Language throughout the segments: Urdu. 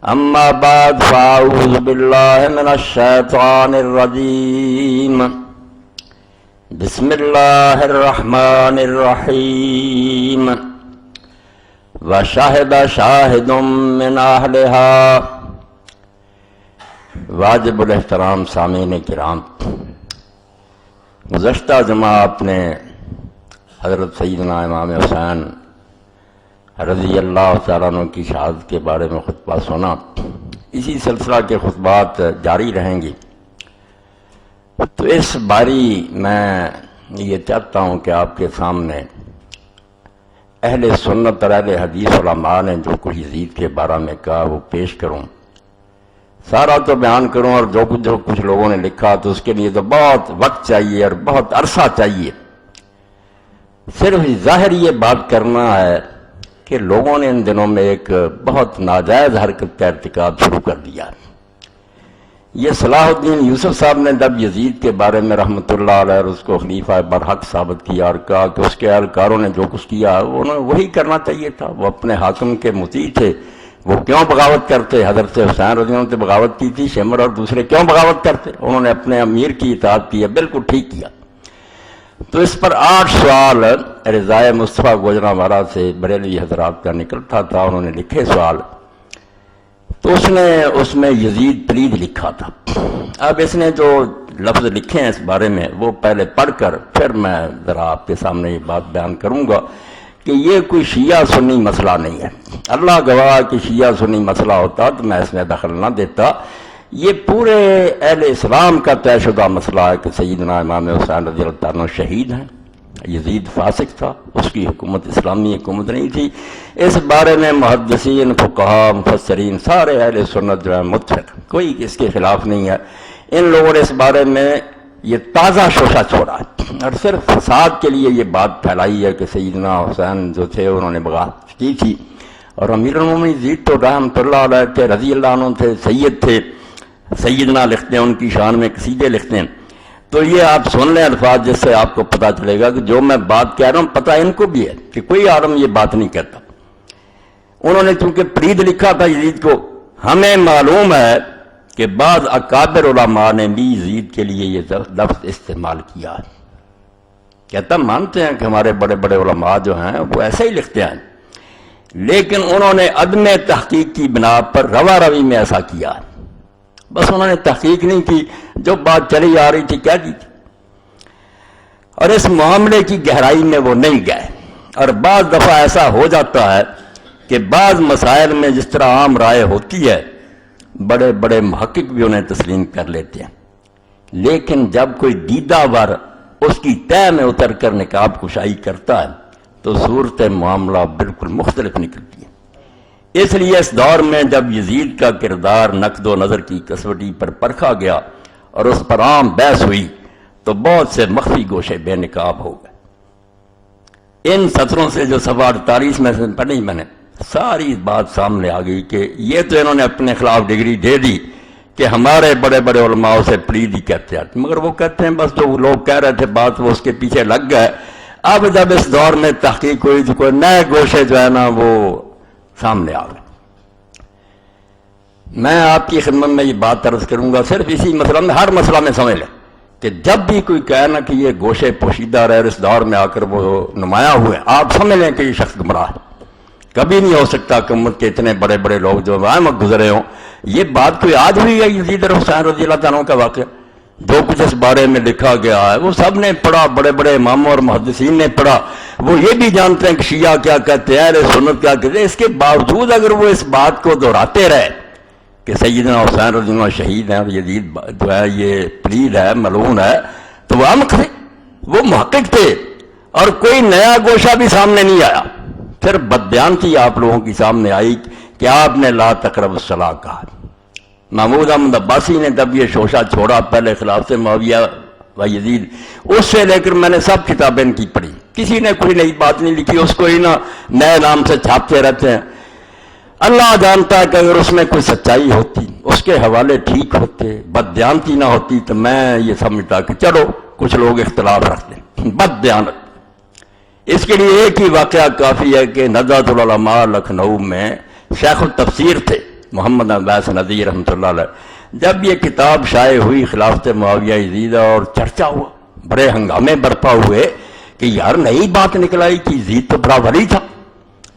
اما بعد فاعوذ باللہ من الشیطان الرجیم بسم اللہ الرحمن الرحیم وشہد شاہد من اہلہا۔ واجب الاحترام سامعین کرام، گزشتہ جمعہ آپ نے حضرت سیدنا امام حسین رضی اللہ تعالیٰ عنہ کی شہادت کے بارے میں خطبہ سنا۔ اسی سلسلہ کے خطبات جاری رہیں گی۔ تو اس باری میں یہ چاہتا ہوں کہ آپ کے سامنے اہل سنت اور اہل حدیث علماء نے جو کچھ یزید کے بارے میں کہا وہ پیش کروں۔ سارا تو بیان کروں، اور جو کچھ لوگوں نے لکھا تو اس کے لیے تو بہت وقت چاہیے اور بہت عرصہ چاہیے۔ صرف ظاہر یہ بات کرنا ہے کہ لوگوں نے ان دنوں میں ایک بہت ناجائز حرکت کا ارتکاب شروع کر دیا۔ یہ صلاح الدین یوسف صاحب نے جب یزید کے بارے میں رحمۃ اللہ علیہ اور اس کو خلیفہ برحق ثابت کیا اور کہا کہ اس کے اہلکاروں نے جو کچھ کیا انہیں وہی کرنا چاہیے تھا، وہ اپنے حاکم کے مطیع تھے، وہ کیوں بغاوت کرتے؟ حضرت حسین رضی اللہ عنہ نے بغاوت کی تھی، شمر اور دوسرے کیوں بغاوت کرتے؟ انہوں نے اپنے امیر کی اطاعت کی ہے، بالکل ٹھیک کیا۔ تو اس پر 8 سوال رضائے مصطفیٰ گوجرانوالہ سے بریلوی حضرات کا نکلتا تھا، انہوں نے لکھے سوال، تو اس نے اس میں یزید پلید لکھا تھا۔ اب اس نے جو لفظ لکھے ہیں اس بارے میں وہ پہلے پڑھ کر پھر میں ذرا آپ کے سامنے یہ بات بیان کروں گا کہ یہ کوئی شیعہ سنی مسئلہ نہیں ہے۔ اللہ گواہ کہ شیعہ سنی مسئلہ ہوتا تو میں اس میں دخل نہ دیتا۔ یہ پورے اہل اسلام کا طے شدہ مسئلہ ہے کہ سیدنا امام حسین رضی اللہ عنہ شہید ہیں۔ یزید فاسق تھا، اس کی حکومت اسلامی حکومت نہیں تھی۔ اس بارے میں محدثین، فقہاء، مفسرین، سارے اہل سنت جو ہے متفق، کوئی اس کے خلاف نہیں ہے۔ ان لوگوں نے اس بارے میں یہ تازہ شوشہ چھوڑا ہے اور صرف فساد کے لیے یہ بات پھیلائی ہے کہ سیدنا حسین جو تھے انہوں نے بغاوت کی تھی، اور امیر المومنین یزید تو رحمۃ اللہ علیہ تھے، رضی اللہ عنہ تھے، سید تھے، سیدنا لکھتے ہیں، ان کی شان میں قصیدے لکھتے ہیں۔ تو یہ آپ سن لیں الفاظ، جس سے آپ کو پتہ چلے گا کہ جو میں بات کہہ رہا ہوں پتہ ان کو بھی ہے کہ کوئی عالم یہ بات نہیں کہتا۔ انہوں نے چونکہ پلید لکھا تھا یزید کو، ہمیں معلوم ہے کہ بعض اکابر علماء نے بھی یزید کے لیے یہ لفظ استعمال کیا ہے۔ کہتا مانتے ہیں کہ ہمارے بڑے بڑے علماء جو ہیں وہ ایسے ہی لکھتے ہیں، لیکن انہوں نے عدم تحقیق کی بنا پر روا روی میں ایسا کیا ہے۔ بس انہوں نے تحقیق نہیں کی، جو بات چلی آ رہی تھی کہہ دی تھی، اور اس معاملے کی گہرائی میں وہ نہیں گئے۔ اور بعض دفعہ ایسا ہو جاتا ہے کہ بعض مسائل میں جس طرح عام رائے ہوتی ہے بڑے بڑے محقق بھی انہیں تسلیم کر لیتے ہیں، لیکن جب کوئی دیدہ ور اس کی تہ میں اتر کر نقاب کشائی کرتا ہے تو صورت معاملہ بالکل مختلف نکلتی ہے۔ اس لیے اس دور میں جب یزید کا کردار نقد و نظر کی کسوٹی پر پرکھا گیا اور اس پر عام بحث ہوئی تو بہت سے مخفی گوشے بے نقاب ہو گئے۔ ان سطروں سے جو صفحہ 48 میں سے پڑھی میں نے، ساری بات سامنے آ گئی کہ یہ تو انہوں نے اپنے خلاف ڈگری دے دی کہ ہمارے بڑے بڑے علماء سے پلید ہی کہتے ہیں، مگر وہ کہتے ہیں بس جو لوگ کہہ رہے تھے بات وہ اس کے پیچھے لگ گئے۔ اب جب اس دور میں تحقیق ہوئی تو کوئی نئے گوشے جو ہے نا وہ سامنے آ گئے۔ میں آپ کی خدمت میں یہ بات عرض کروں گا، صرف اسی مسئلہ میں، ہر مسئلہ میں سمجھ لیں کہ جب بھی کوئی کہے نا کہ یہ گوشے پوشیدہ رہے اور اس دور میں آ کر وہ نمایاں ہوئے، آپ سمجھ لیں کہ یہ شخص گمراہ ہے۔ کبھی نہیں ہو سکتا کہ امت کے اتنے بڑے بڑے لوگ جو وقت گزرے ہوں، یہ بات کوئی آج ہوئی ہے؟ یزید اور حسین رضی اللہ عنہ کا واقعہ جو کچھ اس بارے میں لکھا گیا ہے وہ سب نے پڑھا، بڑے بڑے اماموں اور محدثین نے پڑھا، وہ یہ بھی جانتے ہیں کہ شیعہ کیا کہتے ہیں، اہل سنت کیا کہتے ہیں۔ اس کے باوجود اگر وہ اس بات کو دہراتے رہے کہ سیدنا حسین رضی اللہ عنہ شہید ہیں اور یزید جو ہے یہ پلید ہے، ملعون ہے، تو وہ عمق تھے، وہ محقق تھے، اور کوئی نیا گوشہ بھی سامنے نہیں آیا۔ پھر بددیانتی آپ لوگوں کی سامنے آئی کہ آپ نے لا تقربوا الصلاۃ کہا۔ محمود احمد عباسی نے جب یہ شوشہ چھوڑا پہلے خلافت معاویہ و یزید، اس سے لے کر میں نے سب کتابیں ان کی پڑھی، کسی نے کوئی نئی بات نہیں لکھی، اس کو ہی نہ نئے نام سے چھاپتے رہتے ہیں۔ اللہ جانتا ہے کہ اگر اس میں کوئی سچائی ہوتی، اس کے حوالے ٹھیک ہوتے، بددیانتی نہ ہوتی، تو میں یہ سمجھتا کہ چلو کچھ لوگ اختلاف رکھتے ہیں۔ بددیانت، اس کے لیے ایک ہی واقعہ کافی ہے کہ ندوۃ العلماء لکھنؤ میں شیخ التفسیر تھے، محمد عباس ندوی رحمۃ اللہ علیہ، جب یہ کتاب شائع ہوئی خلافت معاویہ یزید اور چرچا ہوا، بڑے ہنگامے برپا ہوئے کہ یار نئی بات نکل آئی کہ یزید تو بڑا ولی تھا،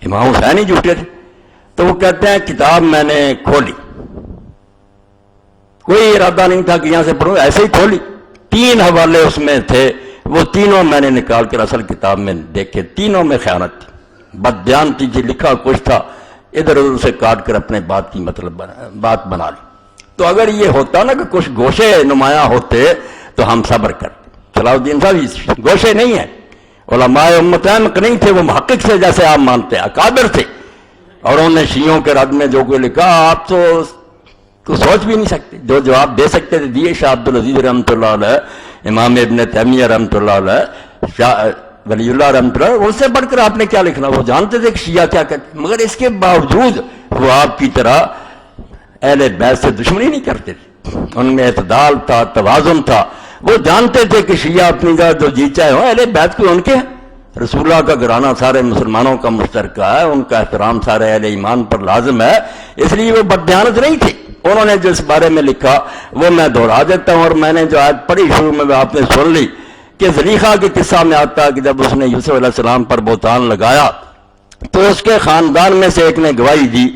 امام حسین ہی جھوٹے تھے۔ تو وہ کہتے ہیں کتاب میں نے کھولی، کوئی ارادہ نہیں تھا کہ یہاں سے پڑھوں، ایسے ہی کھولی، 3 حوالے اس میں تھے، وہ تینوں میں نے نکال کر اصل کتاب میں دیکھے، تینوں میں خیانت تھی، بددیانتی تھی، لکھا کچھ تھا، ادھر ادھر سے کاٹ کر اپنے بات کی مطلب بات بنا لی۔ تو اگر یہ ہوتا نا کہ کچھ گوشے نمایاں ہوتے تو ہم صبر کرتے۔ صلاح الدین صاحب گوشے نہیں ہیں، علماء امت احمق نہیں تھے، وہ محقق تھے جیسے آپ مانتے ہیں، اکابر تھے، اور انہوں نے شیعوں کے رد میں جو کوئی لکھا آپ تو سوچ بھی نہیں سکتے، جو جواب دے سکتے تھے دیے۔ شاہ عبد العزیز رحمۃ اللہ علیہ، امام ابن تیمیہ رحمۃ اللہ علیہ، شاہ ولی اللہ رحمۃ اللہ، ان سے بڑھ کر آپ نے کیا لکھنا، وہ جانتے تھے کہ شیعہ کیا کہتے ہیں، مگر اس کے باوجود وہ آپ کی طرح اہل بیت سے دشمنی نہیں کرتے تھے، ان میں اعتدال تھا، توازن تھا، وہ جانتے تھے کہ شیعہ اپنی جگہ جو جی چاہے ہوں، اہل بیت کو ان کے ہیں، رسول اللہ کا گھرانہ سارے مسلمانوں کا مشترکہ ہے، ان کا احترام سارے اہل ایمان پر لازم ہے، اس لیے وہ بددیانت نہیں تھی۔ انہوں نے جو اس بارے میں لکھا وہ میں دہرا دیتا ہوں، اور میں نے جو آیت پڑھی شروع میں آپ نے سن لی کہ زلیخا کے قصہ میں آتا ہے کہ جب اس نے یوسف علیہ السلام پر بہتان لگایا تو اس کے خاندان میں سے ایک نے گواہی دی،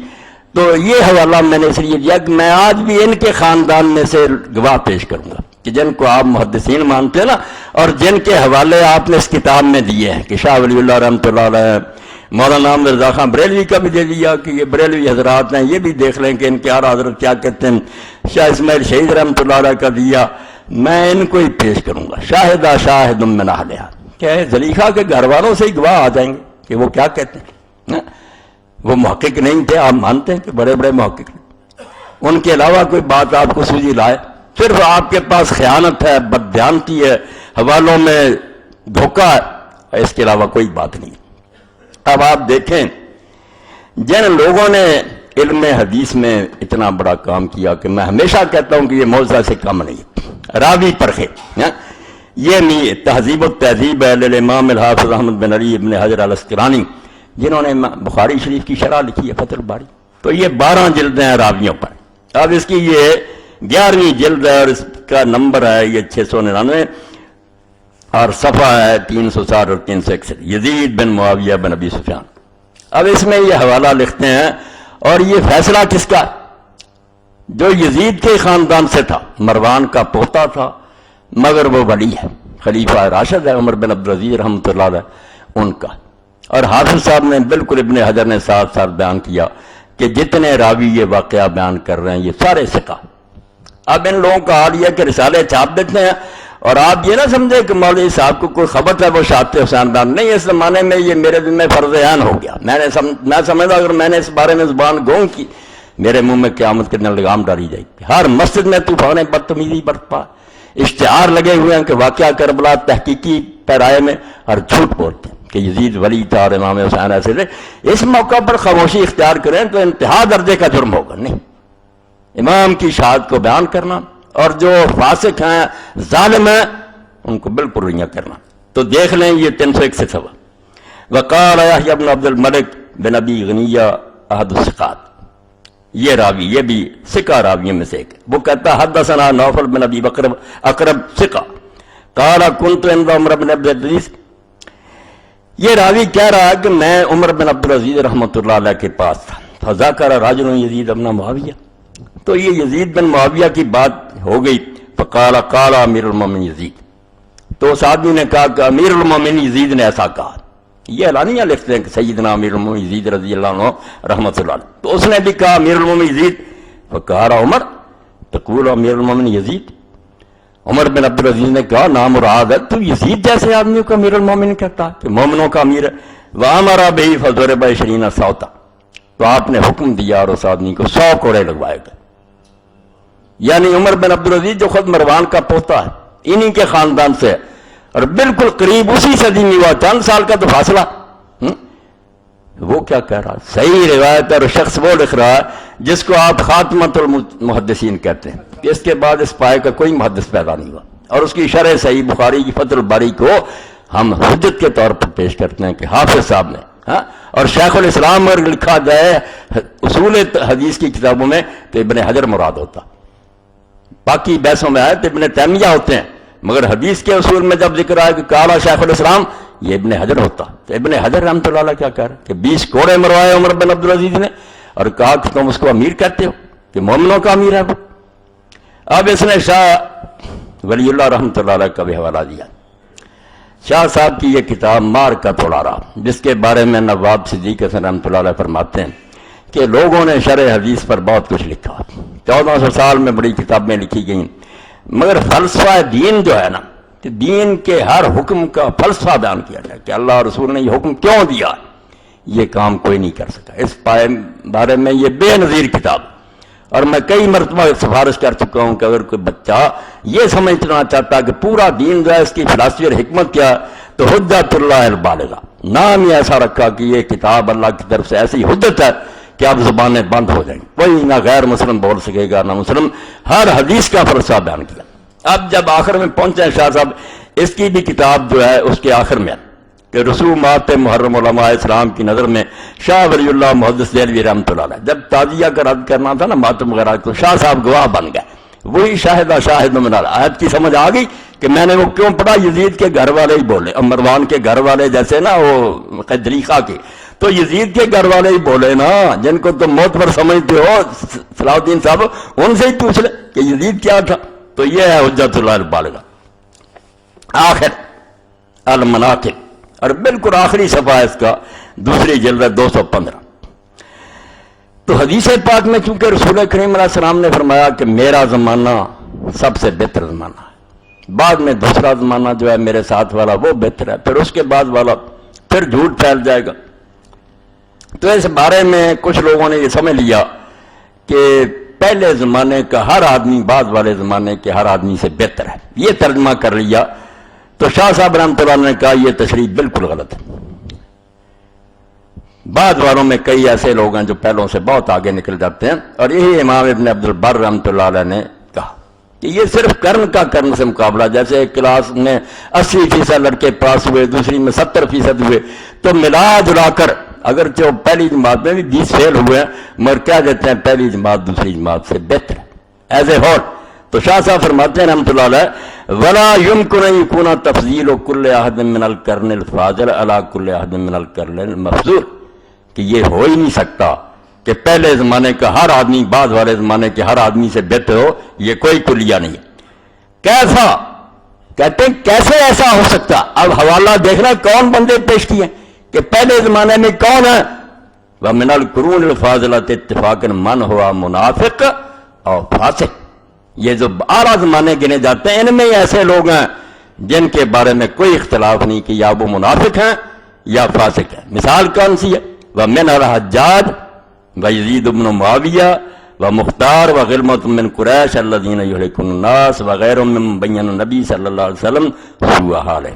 تو یہ حوالہ میں نے اس لیے دیا کہ میں آج بھی ان کے خاندان میں سے گواہ پیش کروں گا کہ جن کو آپ محدثین مانتے ہیں نا، اور جن کے حوالے آپ نے اس کتاب میں دیے ہیں کہ شاہ ولی اللہ رحمۃ اللہ علیہ، مولانا احمد رضا خان بریلوی کا بھی دے دیا کہ یہ بریلوی حضرات ہیں، یہ بھی دیکھ لیں کہ ان کے اعلیٰ حضرت کیا کہتے ہیں، شاہ اسماعیل شہید رحمۃ اللہ علیہ کا دیا، میں ان کو ہی پیش کروں گا، شاہدہ شاہد من اہلہا، کیا ہے زلیخا کے گھر والوں سے ہی گواہ آ جائیں گے کہ وہ کیا کہتے ہیں۔ وہ محقق نہیں تھے، آپ مانتے ہیں کہ بڑے بڑے محقق ہیں، ان کے علاوہ کوئی بات آپ کو سوجی لائے، صرف آپ کے پاس خیانت ہے، بددیانتی ہے، حوالوں میں دھوکہ ہے، اس کے علاوہ کوئی بات نہیں۔ اب آپ دیکھیں جن لوگوں نے علم حدیث میں اتنا بڑا کام کیا کہ میں ہمیشہ کہتا ہوں کہ یہ موضوع سے کم نہیں، راوی پرخے، یہ تہذیب و تہذیب ہے للامام الحافظ احمد بن علی ابن حجر الاسقلانی، جنہوں نے بخاری شریف کی شرح لکھی ہے فتح الباری، تو یہ 12 جلدیں ہیں راویوں پر۔ اب اس کی یہ 11ویں جلد ہے اور اس کا نمبر ہے یہ 699 اور صفحہ ہے 360 اور 361، یزید بن معاویہ بن ابی سفیان۔ اب اس میں یہ حوالہ لکھتے ہیں، اور یہ فیصلہ کس کا، جو یزید کے خاندان سے تھا، مروان کا پوتا تھا مگر وہ ولی ہے، خلیفہ راشد ہے عمر بن عبدالعزیز رحمۃ اللہ علیہ، ان کا۔ اور حافظ صاحب نے بالکل ابن حجر نے ساتھ ساتھ بیان کیا کہ جتنے راوی یہ واقعہ بیان کر رہے ہیں یہ سارے ثقہ۔ اب ان لوگوں کا حال یہ کہ رسالے چھاپ دیتے ہیں، اور آپ یہ نہ سمجھے کہ مولوی صاحب کو کوئی خبر ہے وہ شاطر حسین بیان نہیں، اس زمانے میں یہ میرے دل میں فرض عین ہو گیا، میں سمجھتا اگر میں نے اس بارے میں زبان گونگ کی میرے منہ میں قیامت کے دن لگام ڈالی جائے گی۔ ہر مسجد میں طوفان بدتمیزی برپا، اشتہار لگے ہوئے ہیں کہ واقعہ کربلا تحقیقی پیرائے میں، اور جھوٹ بولتے ہیں کہ یزید ولی تھا اور امام حسین ایسے تھے۔ اس موقع پر خاموشی اختیار کریں تو انتہا درجے کا جرم ہوگا۔ نہیں، امام کی شہادت کو بیان کرنا، اور جو فاسق ہیں ظالم ہیں ان کو بالکل رنگا کرنا۔ تو دیکھ لیں یہ 361 صفحہ۔ وقال یحییٰ بن عبد الملک بن ابی غنیہ احد الثقات، یہ راوی، یہ بھی ثقہ راویوں میں سے ایک، وہ کہتا حدثنا نوفل بن ابی بکر اقرب ثقہ قال كنت عند عمر بن عبد العزیز، یہ راوی کہہ رہا ہے کہ میں عمر بن عبدالعزیز رحمۃ اللہ علیہ کے پاس تھا، فذکر رجل یزید بن معاویہ، تو یہ یزید بن معاویہ کی بات ہو گئی، فقال قال امیر المومنین یزید، تو اس آدمی نے کہا کہ امیر المومنین یزید نے ایسا کہا، یہ اعلانیہ لکھتے ہیں کہ سیدنا امیر المومنین یزید رضی اللہ عنہ رحمۃ اللہ علیہ، تو اس نے بھی کہا امیر المومنین یزید، فقال عمر تقول امیر المومنین یزید، عمر بن عبدالعزیز نے کہا نام مراد ہے تو یزید جیسے آدمیوں کا امیر المومنین کہتا کہ مومنوں کا امیر ہے، وامر بہ فضرب 20 صوتا، تو آپ نے حکم دیا اور اس آدمی کو 100 کوڑے لگوائے گئے۔ یعنی عمر بن عبدالعزیز جو خود مروان کا پوتا ہے، انہی کے خاندان سے ہے، اور بالکل قریب اسی صدی میں ہوا، چند سال کا تو فاصلہ۔ وہ کیا کہہ رہا ہے؟ صحیح روایت ہے، اور شخص وہ لکھ رہا ہے جس کو آپ خاتمۃ المحدثین کہتے ہیں، اس کے بعد اس پائے کا کوئی محدث پیدا نہیں ہوا، اور اس کی شرح صحیح بخاری کی فتح الباری کو ہم حجت کے طور پر پیش کرتے ہیں کہ حافظ صاحب نے ہاں، اور شیخ الاسلام اگر لکھا جائے اصول حدیث کی کتابوں میں تو ابن حجر مراد ہوتا، باقی بحثوں میں آئے تو ابن تیمیہ ہوتے ہیں، مگر حدیث کے اصول میں جب ذکر آئے کہ قال شیخ الاسلام، یہ ابن حجر ہوتا۔ تو ابن حجر رحمۃ اللہ علیہ کیا کہہ رہے کہ 20 کوڑے مروائے عمر بن عبدالعزیز نے، اور کہا کہ تم اس کو امیر کہتے ہو، کہ مومنوں کا امیر ہے وہ۔ اب اس نے شاہ ولی اللہ رحمۃ اللہ علیہ کا بھی حوالہ دیا۔ شاہ صاحب کی یہ کتاب مارکۃ الآراء، جس کے بارے میں نواب صدیق حسن رحمۃ اللہ علیہ فرماتے ہیں کہ لوگوں نے شرح حدیث پر بہت کچھ لکھا، 1400 سال میں بڑی کتابیں لکھی گئیں، مگر فلسفہ دین جو ہے نا، کہ دین کے ہر حکم کا فلسفہ بیان کیا جائے کہ اللہ اور رسول نے یہ حکم کیوں دیا، یہ کام کوئی نہیں کر سکا۔ اس بارے میں یہ بے نظیر کتاب، اور میں کئی مرتبہ سفارش کر چکا ہوں کہ اگر کوئی بچہ یہ سمجھنا چاہتا کہ پورا دین جو ہے اس کی فلسفی اور حکمت کیا، تو حجت اللہ البالغہ نام ہی ایسا رکھا کہ یہ کتاب اللہ کی طرف سے ایسی حجت ہے کہ اب زبانیں بند ہو جائیں، کوئی نہ غیر مسلم بول سکے گا نہ مسلم، ہر حدیث کا فلسفہ بیان کیا۔ اب جب آخر میں پہنچے شاہ صاحب، اس کی بھی کتاب جو ہے اس کے آخر میں کہ رسومات محرم علماء اسلام کی نظر میں شاہ ولی اللہ محدث دہلوی رحمۃ اللہ علیہ، جب تعزیہ کا رد کرنا تھا نا ماتم وغیرہ، تو شاہ صاحب گواہ بن گئے، وہی شاہدہ شاہد من آیت کی سمجھ آ گئی کہ میں نے وہ کیوں پڑھا، یزید کے گھر والے ہی بولے، مروان کے گھر والے جیسے نا وہ قدریقہ کے، تو یزید کے گھر والے ہی بولے نا، جن کو تم موت پر سمجھتے ہو صلاح الدین صاحب، ان سے ہی پوچھ لے کہ یزید کیا تھا۔ تو یہ ہے حجت اللہ البالغہ۔ آخر المناقب، اور بالکل آخری صفحہ ہے اس کا، دوسری جلد 215۔ تو حدیث پاک میں چونکہ رسول کریم علیہ السلام نے فرمایا کہ میرا زمانہ سب سے بہتر زمانہ ہے، بعد میں دوسرا زمانہ جو ہے میرے ساتھ والا وہ بہتر ہے، پھر اس کے بعد والا پھر جھوٹ پھیل جائے گا۔ تو اس بارے میں کچھ لوگوں نے یہ سمجھ لیا کہ پہلے زمانے کا ہر آدمی بعد والے زمانے کے ہر آدمی سے بہتر ہے، یہ ترجمہ کر لیا۔ تو شاہ صاحب رحمۃ اللہ نے کہا یہ تشریح بالکل غلط ہے، بعد والوں میں کئی ایسے لوگ ہیں جو پہلوں سے بہت آگے نکل جاتے ہیں، اور یہی امام ابن عبد البر رحمۃ اللہ علیہ نے کہا کہ یہ صرف کرن کا کرن سے مقابلہ، جیسے ایک کلاس میں 80% لڑکے پاس ہوئے، دوسری میں 70% ہوئے، تو ملا جلا کر اگرچہ پہلی جماعت میں بھی 20 فیل ہوئے ہیں، مگر کہہ دیتے ہیں پہلی جماعت دوسری جماعت سے بہتر ہے ایز اے ہول۔ تو شاہ صاحب فرماتے ہیں رحمۃ اللہ علیہ ولا يمكن ان يكون تفضيل كل احد من القرن الفاضل على كل احد من القرن المفضول، کہ یہ ہو ہی نہیں سکتا کہ پہلے زمانے کا ہر آدمی بعد والے زمانے کے ہر آدمی سے بہتر ہو، یہ کوئی کلیہ نہیں ہے۔ کیسا کہتے ہیں کیسے ایسا ہو سکتا؟ اب حوالہ دیکھنا کون بندے پیش کیے کہ پہلے زمانے میں کون ہے، ومن القرون الفاضلۃ اتفاقا من ہوا منافق اور فاسق، یہ جو اعلیٰ زمانے گنے جاتے ہیں ان میں ایسے لوگ ہیں جن کے بارے میں کوئی اختلاف نہیں کہ یا وہ منافق ہیں یا فاسق ہیں۔ مثال کون سی ہے؟ ومن الحجاج ویزید بن معاویہ ومختار وغلمۃ من قریش الذین یہلکون الناس وغیرهم ممن بین النبی صلی اللہ علیہ وسلم سوء حالہ۔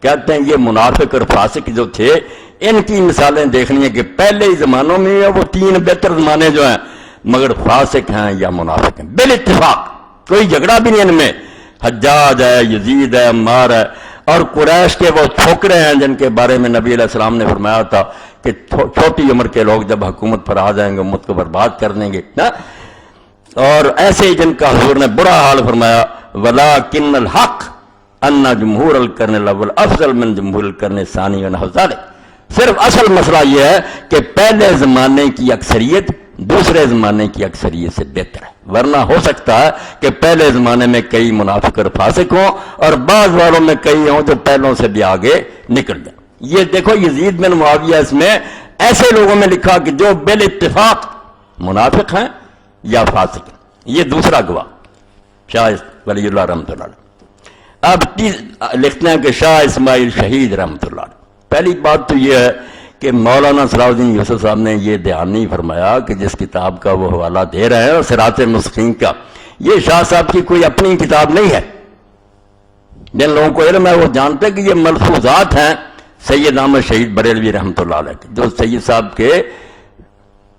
کہتے ہیں یہ منافق اور فاسق جو تھے ان کی مثالیں دیکھنی ہیں کہ پہلے ہی زمانوں میں وہ 3 بہتر زمانے جو ہیں مگر فاسق ہیں یا منافق ہیں، بالاتفاق کوئی جھگڑا بھی نہیں ان میں۔ حجاج ہے، یزید ہے، عمار ہے، اور قریش کے وہ چھوکرے ہیں جن کے بارے میں نبی علیہ السلام نے فرمایا تھا کہ چھوٹی عمر کے لوگ جب حکومت پر آ جائیں گے امت کو برباد کر دیں گے، اور ایسے ہی جن کا حضور نے برا حال فرمایا وَلَٰكِنَّ الْحَقِّ أَنَّ جمہور القرن الاول افضل من جمہور القرن الثانی ونحو ذلک۔ صرف اصل مسئلہ یہ ہے کہ پہلے زمانے کی اکثریت دوسرے زمانے کی اکثریت سے بہتر ہے، ورنہ ہو سکتا ہے کہ پہلے زمانے میں کئی منافق اور فاسق ہوں اور بعض والوں میں کئی ہوں جو پہلوں سے بھی آگے نکل جائیں۔ یہ دیکھو یزید بن معاویہ اس میں ایسے لوگوں میں لکھا کہ جو بالاتفاق منافق ہیں یا فاسق ہیں۔ یہ دوسرا گواہ شاہ ولی اللہ رحمۃ اللہ علیہ۔ اب لکھتے ہیں کہ شاہ اسماعیل شہید رحمۃ اللہ علیہ۔ پہلی بات تو یہ ہے کہ مولانا صلاح الدین یوسف صاحب نے یہ دھیان نہیں فرمایا کہ جس کتاب کا وہ حوالہ دے رہے ہیں اور صراط المستقیم کا، یہ شاہ صاحب کی کوئی اپنی کتاب نہیں ہے۔ جن لوگوں کو علم ہے وہ جانتے ہیں کہ یہ ملفوظات ہیں سید احمد شہید بریلوی رحمۃ اللہ علیہ کے، جو سید صاحب کے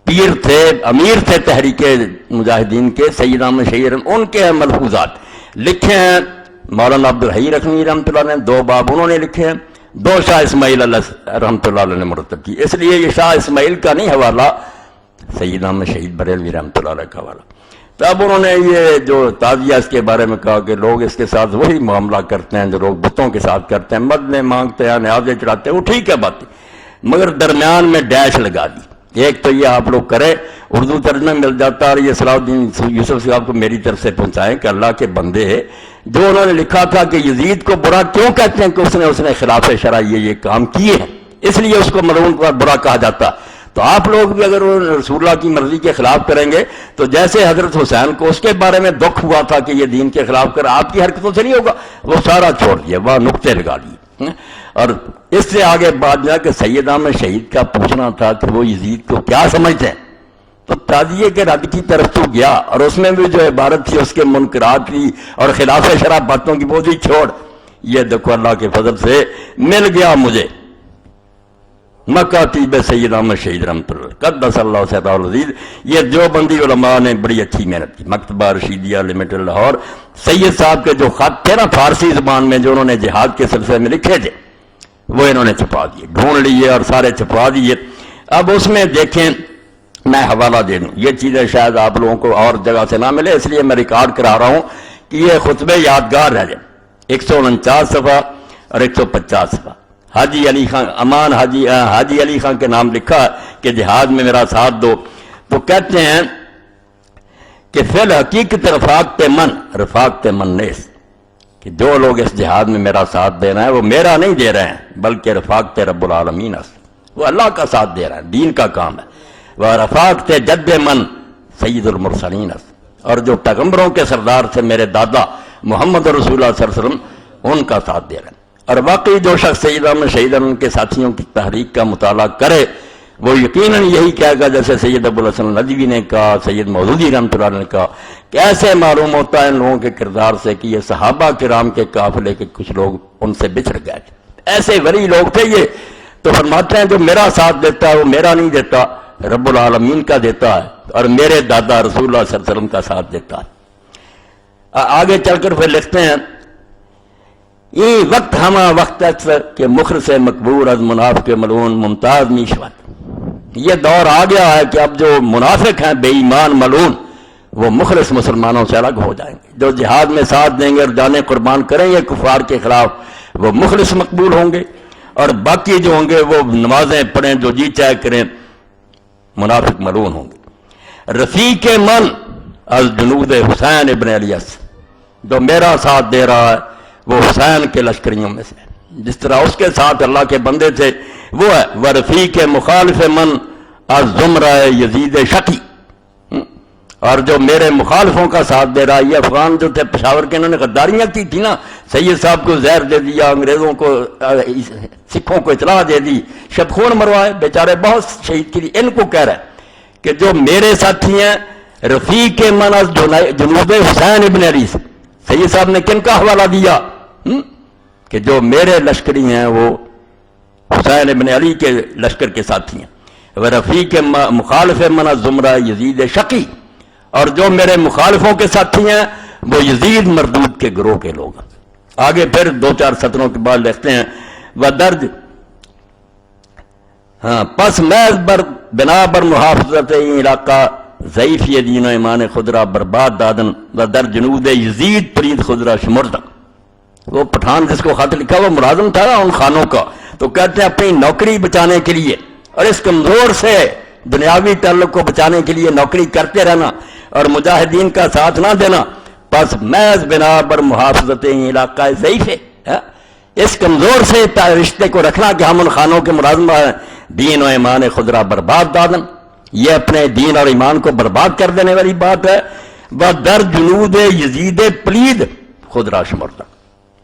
پیر تھے، امیر تھے تحریک مجاہدین کے، سید احمد شہید ان کے ہیں ملفوظات، لکھے ہیں مولانا عبدالحی رکنی رحمۃ اللہ نے، 2 باب انہوں نے لکھے ہیں، دو شاہ اسماعیل رحمۃ اللہ علیہ نے مرتب کی، اس لیے یہ شاہ اسماعیل کا نہیں حوالہ، سید احمد شہید بریلوی رحمۃ اللہ علیہ کا حوالہ۔ تو اب انہوں نے یہ جو تعزیہ اس کے بارے میں کہا کہ لوگ اس کے ساتھ وہی معاملہ کرتے ہیں جو لوگ بتوں کے ساتھ کرتے ہیں، مدنے مانگتے ہیں، نیازیں چڑھاتے ہیں، وہ ٹھیک ہے بات، مگر درمیان میں ڈیش لگا دی۔ ایک تو یہ آپ لوگ کرے، اردو ترجمہ مل جاتا، اور یہ صلاح الدین یوسف صاحب کو میری طرف سے پہنچائیں کہ اللہ کے بندے ہیں، جو انہوں نے لکھا تھا کہ یزید کو برا کیوں کہتے ہیں کہ اس نے خلاف شرع یہ کام کیے ہیں، اس لیے اس کو ملعون پر برا کہا جاتا۔ تو آپ لوگ بھی اگر رسول اللہ کی مرضی کے خلاف کریں گے تو جیسے حضرت حسین کو اس کے بارے میں دکھ ہوا تھا کہ یہ دین کے خلاف کر، آپ کی حرکتوں سے نہیں ہوگا، وہ سارا چھوڑ دیا، وہ نقطے لگا لیے۔ اور اس سے آگے بات جا کہ سید احمد شہید کا پوچھنا تھا کہ وہ یزید کو کیا سمجھتے ہیں، تو تعزیے کے رد کی طرف تو گیا، اور اس میں بھی جو عبارت تھی اس کے منکرات کی اور خلاف شرع باتوں کی، وہ بھی چھوڑ۔ یہ دیکھو اللہ کے فضل سے مل گیا مجھے مکاتیب سید احمد شہید رحمۃ اللہ قدس اللہ سیدہ العزیز، یہ دیوبندی علماء نے بڑی اچھی محنت کی، مکتبہ رشیدیہ لمیٹڈ لاہور، سید صاحب کے جو خط تھے نا فارسی زبان میں جو انہوں نے جہاد کے سلسلے میں لکھے تھے، وہ انہوں نے چھپا دیے، ڈھونڈ لیے اور سارے چھپا دیے۔ اب اس میں دیکھیں، میں حوالہ دے دوں، یہ چیزیں شاید آپ لوگوں کو اور جگہ سے نہ ملے، اس لیے میں ریکارڈ کرا رہا ہوں کہ یہ خطبے یادگار رہ جائیں۔ 149 صفحہ اور 150 صفحہ، حاجی علی خان امان حاجی علی خان کے نام لکھا کہ جہاد میں میرا ساتھ دو، تو کہتے ہیں کہ فی الحقیقت رفاقت من نیس، کہ جو لوگ اس جہاد میں میرا ساتھ دے رہے ہیں وہ میرا نہیں دے رہے ہیں بلکہ رفاقت رب العالمین است، وہ اللہ کا ساتھ دے رہے ہیں، دین کا کام ہے۔ وہ رفاقت جد من سید المرسلین است، اور جو پیغمبروں کے سردار سے میرے دادا محمد رسول اللہ صلی اللہ علیہ وسلم ان کا ساتھ دے رہے ہیں۔ اور واقعی جو شخص سید احمد شہید ان کے ساتھیوں کی تحریک کا مطالعہ کرے وہ یقیناً یہی کہے گا جیسے سید ابو الحسن ندوی نے کہا، سید مودودی رحمۃ اللہ نے کہا کہ ایسے معلوم ہوتا ہے ان لوگوں کے کردار سے کہ یہ صحابہ کرام کے قافلے کے کچھ لوگ ان سے بچھڑ گئے تھے، ایسے ولی لوگ تھے یہ۔ تو فرماتے ہیں جو میرا ساتھ دیتا ہے وہ میرا نہیں دیتا، رب العالمین کا دیتا ہے، اور میرے دادا رسول اللہ صلی اللہ علیہ وسلم کا ساتھ دیتا ہے۔ آگے چل کر پھر لکھتے ہیں، یہ وقت ہما وقت اکثر کہ مخلص مقبول از منافق ملعون ممتاز میشود، یہ دور آ گیا ہے کہ اب جو منافق ہیں بے ایمان ملعون وہ مخلص مسلمانوں سے الگ ہو جائیں گے، جو جہاد میں ساتھ دیں گے اور جانیں قربان کریں گے کفار کے خلاف وہ مخلص مقبول ہوں گے، اور باقی جو ہوں گے وہ نمازیں پڑھیں جو جی چاہے کریں منافق ملعون ہوں گے۔ رفیق من از جنود حسین ابن علی است، جو میرا ساتھ دے رہا ہے وہ حسین کے لشکریوں میں سے، جس طرح اس کے ساتھ اللہ کے بندے تھے وہ ہے۔ ورفیق مخالف من از زمرہ یزید شقی، اور جو میرے مخالفوں کا ساتھ دے رہا ہے، یہ افغان جو تھے پشاور کے، انہوں نے غداریاں کی تھی نا، سید صاحب کو زہر دے دیا، انگریزوں کو سکھوں کو اطلاع دے دی، شب خون مروائے، بیچارے بہت شہید کی، ان کو کہہ رہا ہے کہ جو میرے ساتھی ہیں رفیق من از جنود حسین ابن علی، سید صاحب نے کن کا حوالہ دیا کہ جو میرے لشکری ہیں وہ حسین ابن علی کے لشکر کے ساتھی ہیں۔ وہ رفیق مخالف من زمرہ یزید شقی، اور جو میرے مخالفوں کے ساتھی ہیں وہ یزید مردود کے گروہ کے لوگ ہیں۔ آگے پھر 2-4 سطروں کے بعد لکھتے ہیں، وہ درج پس محض بنا بر محافظت علاقہ ضعیف یہ دین و ایمان خدرہ برباد دادن و در جنود یزید پرید خدرہ شمردہ۔ وہ پٹھان جس کو خط لکھا وہ ملازم تھا نا ان خانوں کا، تو کہتے ہیں اپنی نوکری بچانے کے لیے اور اس کمزور سے دنیاوی تعلق کو بچانے کے لیے نوکری کرتے رہنا اور مجاہدین کا ساتھ نہ دینا، پس محض بنا بر محافظت علاقہ ضعیف ہے، اس کمزور سے رشتے کو رکھنا کہ ہم ان خانوں کے ملازم ہیں، دین و ایمان خدرہ برباد دادن، یہ اپنے دین اور ایمان کو برباد کر دینے والی بات ہے۔ وہ در جنود یزید پلید خدرہ شمردہ،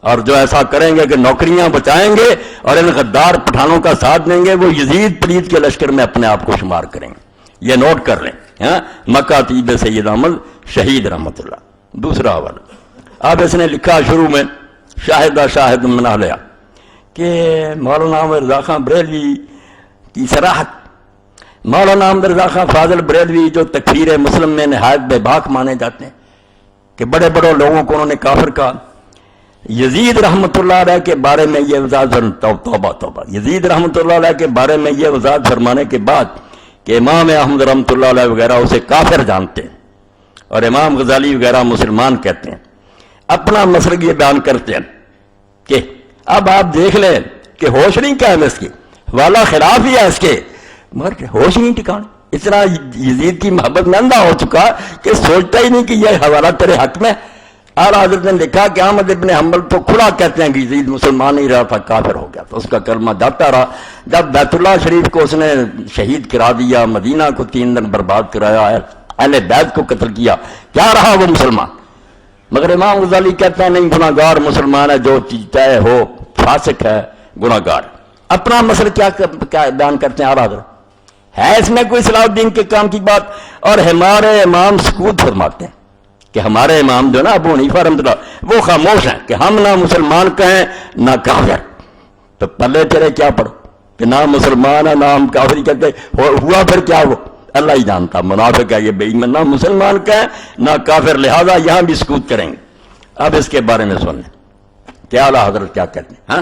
اور جو ایسا کریں گے کہ نوکریاں بچائیں گے اور ان غدار پٹھانوں کا ساتھ دیں گے وہ یزید پلید کے لشکر میں اپنے آپ کو شمار کریں گے، یہ نوٹ کر لیں۔ مکاتیب سید احمد شہید رحمۃ اللہ۔ دوسرا حوالہ اب اس نے لکھا شروع میں، شاہد من اہلیہ، کہ مولانا احمد رضا خان بریلوی کی صراحت، مولانا احمد رضا خان فاضل بریلوی جو تکفیر مسلم میں نہایت بے باک مانے جاتے ہیں کہ بڑے بڑے لوگوں کو انہوں نے کافر کہا، یزید رحمۃ اللہ علیہ کے بارے میں یہ وضاحت، توبہ توبہ، یزید رحمۃ اللہ علیہ کے بارے میں یہ وضاحت فرمانے کے بعد کہ امام احمد رحمۃ اللہ علیہ وغیرہ اسے کافر جانتے ہیں اور امام غزالی وغیرہ مسلمان کہتے ہیں، اپنا مسلک یہ بیان کرتے ہیں کہ اب آپ دیکھ لیں کہ ہوش نہیں قائم اس کی، والا خلاف ہی ہے اس کے، مگر ہوش نہیں ٹھکانے، اتنا یزید کی محبت میں اندھا ہو چکا کہ سوچتا ہی نہیں کہ یہ حوالہ تیرے حق میں۔ اعلیٰ حضرت نے لکھا کہ احمد ابن حنبل تو کھلا کہتے ہیں کہ یزید مسلمان نہیں رہا تھا، کافر ہو گیا، تو اس کا کلمہ جاتا رہا۔ جب بیت اللہ شریف کو اس نے شہید کرا دیا، مدینہ کو 3 دن برباد کرایا، اہل بیت کو قتل کیا، کیا رہا وہ مسلمان؟ مگر امام غزالی کہتے ہیں نہیں، گناہ گار مسلمان ہے، جو چیز طے ہو، فاسق ہے، گناہ گار۔ اپنا مسئلہ کیا بیان کرتے ہیں اعلیٰ حضرت؟ ہے اس میں کوئی صلاح الدین کے کام کی بات؟ اور ہمارے امام سکوت فرماتے ہیں کہ ہمارے امام جو نا ابو حنیفہ رحمۃ اللہ وہ خاموش ہیں کہ ہم نہ مسلمان کہیں نہ کافر، تو پلے تیرے کیا پڑھو کہ نہ مسلمان ہے نہ ہم کافر کہتے، ہوا پھر کیا ہو اللہ ہی جانتا، منافق ہے یہ بے ایمان، نہ مسلمان کہیں نہ کافر، لہذا یہاں بھی سکوت کریں گے۔ اب اس کے بارے میں سن لیں کہ اعلیٰ حضرت کیا کہتے ہیں۔ ہاں،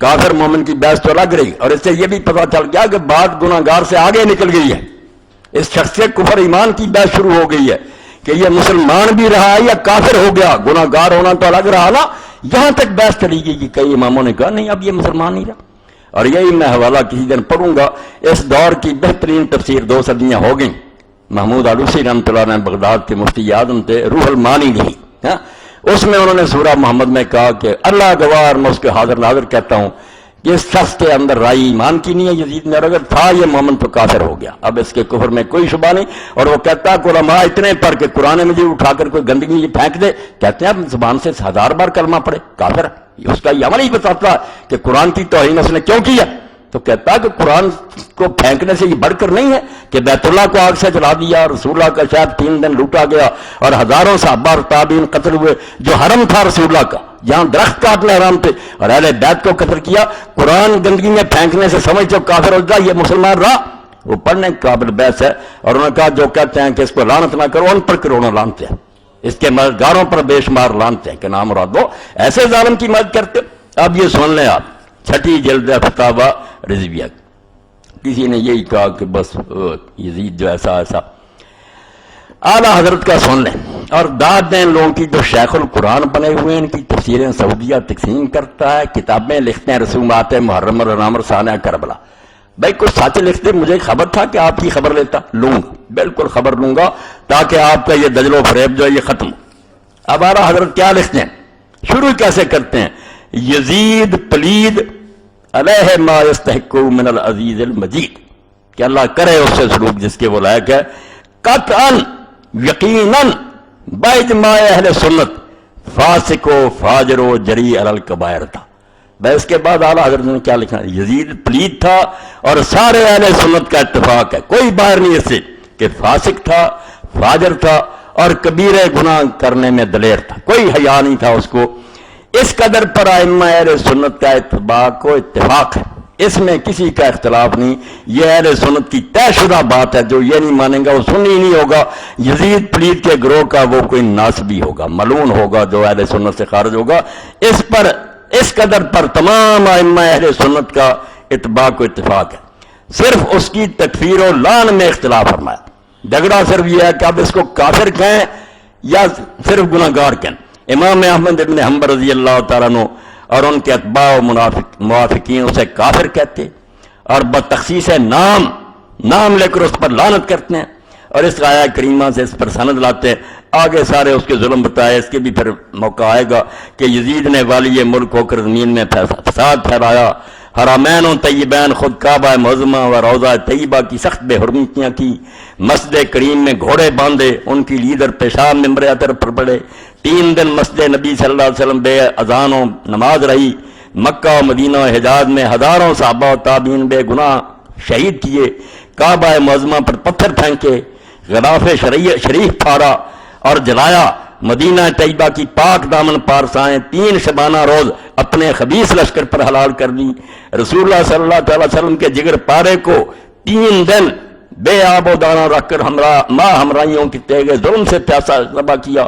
کافر مومن کی بحث تو لگ رہی، اور اس سے یہ بھی پتہ چل گیا کہ بات گناہ گار سے آگے نکل گئی ہے، اس شخص سے کفر ایمان کی بحث شروع ہو گئی ہے کہ یہ مسلمان بھی رہا یا کافر ہو گیا، گناہ گار ہونا تو الگ رہا نا، یہاں تک بحث چلی گئی کہ کئی اماموں نے کہا نہیں اب یہ مسلمان نہیں رہا۔ اور یہی میں حوالہ کسی دن پڑھوں گا، اس دور کی بہترین تفسیر 2 صدیاں ہو گئیں، محمود آلوسی رحمۃ اللہ نے بغداد کے مفتی اعظم تھے، روح المعانی لکھی، اس میں انہوں نے سورہ محمد میں کہا کہ اللہ گوار میں اس کے حاضر ناظر کہتا ہوں کہ اس شخص کے اندر رائے ایمان کی نہیں ہے یزید میں، اور اگر تھا یہ مومن تو کافر ہو گیا، اب اس کے کفر میں کوئی شبہ نہیں۔ اور وہ کہتا ہے کہ علماء اتنے پر کہ قرآن مجید اٹھا کر کوئی گندگی پھینک دے، کہتے ہیں اب زبان سے 1000 بار کلمہ پڑھے کافر، اس کا یہ عمل ہی بتاتا ہے کہ قرآن کی توہین اس نے کیوں کی ہے۔ تو کہتا ہے کہ قرآن کو پھینکنے سے یہ بڑھ کر نہیں ہے کہ بیت اللہ کو آگ سے جلا دیا، رسول اللہ کا شاید 3 دن لوٹا گیا اور ہزاروں صحابہ اور تابعین قتل ہوئے، جو حرم تھا رسول اللہ کا جہاں درخت کاٹنے حرام تھے، اور اہل بیت کو قتل کیا، قرآن گندگی میں پھینکنے سے سمجھ تو کافر ہو جائے، یہ مسلمان رہا؟ وہ پڑھنے کے قابل بحث ہے۔ اور انہوں نے کہا جو کہتے ہیں کہ اس کو لعنت نہ کرو، ان پر کروڑوں لعنت ہیں، اس کے مددگاروں پر بے شمار لعنت ہیں کہ نام مراد دو، ایسے ظالم کی مدد کرتے۔ اب یہ سن لیں آپ، 6ٹھی جلد فتاوی رضویہ، کسی نے یہی کہا کہ بس یزید جو ایسا ایسا، اعلیٰ حضرت کا سن لیں اور داد دیں لوگوں کی جو شیخ القرآن بنے ہوئے ہیں، ان کی تفسیریں سعودیہ تقسیم کرتا ہے، کتابیں لکھتے ہیں، رسومات محرم اور رامر ثانیہ کربلا۔ بھائی کچھ سچ لکھتے، مجھے خبر تھا کہ آپ کی خبر لیتا، لوں گا بالکل خبر لوں گا تاکہ آپ کا یہ دجل و فریب جو ہے یہ ختم ہو۔ اب اعلیٰ حضرت کیا لکھتے ہیں، شروع کیسے کرتے ہیں؟ یزید پلید علیہ ما یستحق من العزیز المجید، کہ اللہ کرے اس سے سلوک جس کے وہ لائق ہے، قطعاً یقیناً باجماع اہل سنت فاسق و فاجر و جری علی الکبائر تھا۔ بس اس کے بعد اعلیٰ حضرت نے کیا لکھا، یزید پلید تھا اور سارے اہل سنت کا اتفاق ہے، کوئی باہر نہیں اس سے، کہ فاسق تھا، فاجر تھا اور کبیرے گناہ کرنے میں دلیر تھا، کوئی حیا نہیں تھا اس کو۔ اس قدر پر ائمہ اہل سنت کا اتفاق و اتفاق ہے، اس میں کسی کا اختلاف نہیں، یہ اہل سنت کی طے شدہ بات ہے، جو یہ نہیں مانیں گا وہ سنی ہی نہیں ہوگا، یزید پلید کے گروہ کا وہ کوئی ناسبی ہوگا، ملعون ہوگا جو اہل سنت سے خارج ہوگا۔ اس پر اس قدر پر تمام ائمہ اہل سنت کا اتباق و اتفاق ہے، صرف اس کی تکفیر و لعن میں اختلاف فرمایا۔ جھگڑا صرف یہ ہے کہ اب اس کو کافر کہیں یا صرف گناہ گار کہیں۔ امام احمد ابن حنبل رضی اللہ تعالیٰ عنہ اور ان کے اتباع و موافقین اسے کافر کہتے اور بتخصیص نام لے کر اس پر لعنت کرتے ہیں، اور اس آیہ کریمہ سے اس پر سند لاتے ہیں۔ آگے سارے اس کے ظلم بتائے، اس کے بھی پھر موقع آئے گا کہ یزید نے والی ملک ہو کر زمین میں فساد پھیلایا، حرمین و طیبین خود کعبہ معظمہ و روضہ طیبہ کی سخت بے حرمتیاں کی، مسجد کریم میں گھوڑے باندھے، ان کی لیڈر پیشاب ممبر اطہر پر پڑے، 3 دن مسجد نبی صلی اللہ علیہ وسلم بے اذان و نماز رہی، مکہ و مدینہ و حجاز میں ہزاروں صحابہ و تابعین بے گناہ شہید کیے، کعبہ معظمہ پر پتھر پھینکے، غلاف شریف پھاڑا اور جلایا، مدینہ طیبہ کی پاک دامن پارسائیں 3 شبانہ روز اپنے خبیث لشکر پر حلال کر دی، رسول اللہ صلی اللہ علیہ وسلم کے جگر پارے کو 3 دن بے آب و دانہ رکھ کر ہمراہیوں کی تیغ ظلم سے پیاسا ذبح کیا،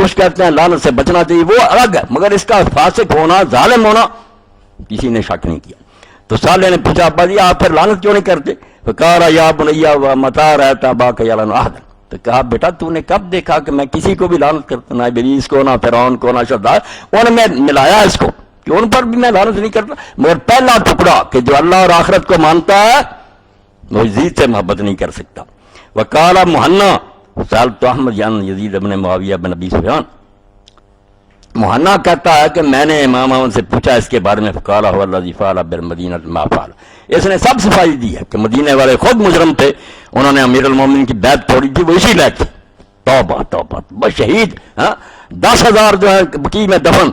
کچھ کہتے ہیں لعنت سے بچنا چاہیے، وہ الگ ہے، مگر اس کا فاسق ہونا، ظالم ہونا کسی نے شک نہیں کیا۔ تو صالح نے پوچھا ابا جی آپ پھر لعنت کیوں نہیں کرتے؟ فقال یا بنیا متی رأیت اباک یلعن احدا، تو کہا بیٹا تو نے کب دیکھا کہ میں کسی کو بھی لعنت کرتا، نہ ابلیس کو، نہ فرعون کو، نہ شداد، انہوں نے ملایا اس کو کہ ان پر بھی میں لعنت نہیں کرتا، مگر پہلا ٹکڑا کہ جو اللہ اور آخرت کو مانتا ہے وہ یزید سے محبت نہیں کر سکتا۔ وقال مہنا سألت احمد جان یزید ابن معاویہ بن ابی سفیان، مہنا کہتا ہے کہ میں نے امام احمد سے پوچھا اس کے بارے میں، فقال هو الذی فعل بالمدینہ ما فعل، اس نے سب صفائی دی ہے کہ مدینے والے خود مجرم تھے، انہوں نے امیر المومنین کی بیعت توڑی تھی، وہ اسی لائق تھے۔ توبہ توبہ، بس شہید 10,000 جو ہے بقیع میں دفن،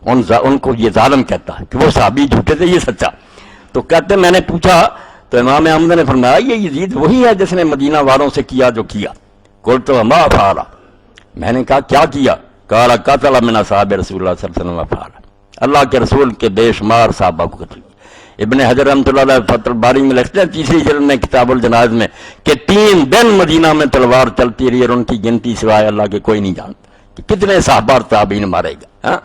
ان کو یہ ظالم کہتا ہے کہ وہ صحابی جھوٹے تھے، یہ سچا۔ تو کہتے میں نے پوچھا تو امام احمد نے فرمایا یہ یزید وہی ہے جس نے مدینہ والوں سے کیا جو کیا۔ قلت ما فعل، میں نے کہا کیا کیا؟ قال قتل من اصحاب رسول اللہ صلی اللہ علیہ وسلم فعل، اللہ کے رسول کے بے شمار صحابہ کو قتل کیا۔ ابن حجر رحمۃ اللہ علیہ فتح الباری میں لکھتے ہیں 3ری جلد میں کتاب الجنائز میں کہ 3 دن مدینہ میں تلوار چلتی رہی اور ان کی گنتی سوائے اللہ کے کوئی نہیں جانتا کہ کتنے صحابہ اور تابعین مارے گا۔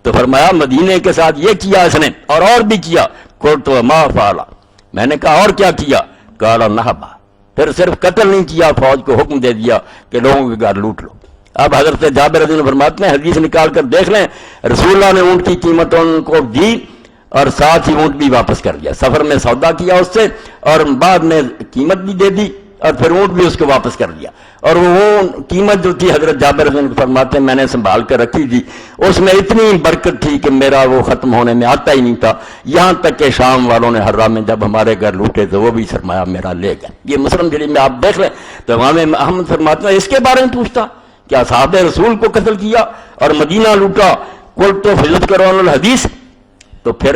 تو فرمایا مدینے کے ساتھ یہ کیا اس نے اور بھی کیا۔ قلت ما فعل، میں نے کہا اور کیا کیا؟ قال نہبا، پھر صرف قتل نہیں کیا، فوج کو حکم دے دیا کہ لوگوں کے گھر لوٹ لو۔ اب حضرت جابر رضی اللہ عنہ فرماتے ہیں حدیث نکال کر دیکھ لیں، رسول اللہ نے اونٹ کی قیمت ان کو دی اور ساتھ ہی اونٹ بھی واپس کر دیا، سفر میں سودا کیا اس سے اور بعد میں قیمت بھی دے دی اور پھر اونٹ بھی اس کو واپس کر دیا۔ اور وہ قیمت جو تھی حضرت جابر رضی اللہ عنہ فرماتے ہیں میں نے سنبھال کر رکھی تھی، اس میں اتنی برکت تھی کہ میرا وہ ختم ہونے میں آتا ہی نہیں تھا، یہاں تک کہ شام والوں نے حرہ میں جب ہمارے گھر لوٹے تو وہ بھی سرمایہ میرا لے گئے۔ یہ مسلم شریف میں آپ دیکھ لیں تو امام احمد فرماتے ہیں اس کے بارے میں پوچھتا کہ اصحاب رسول کو قتل کیا اور مدینہ لوٹا، قلت فضلت کرون الحدیث، تو پھر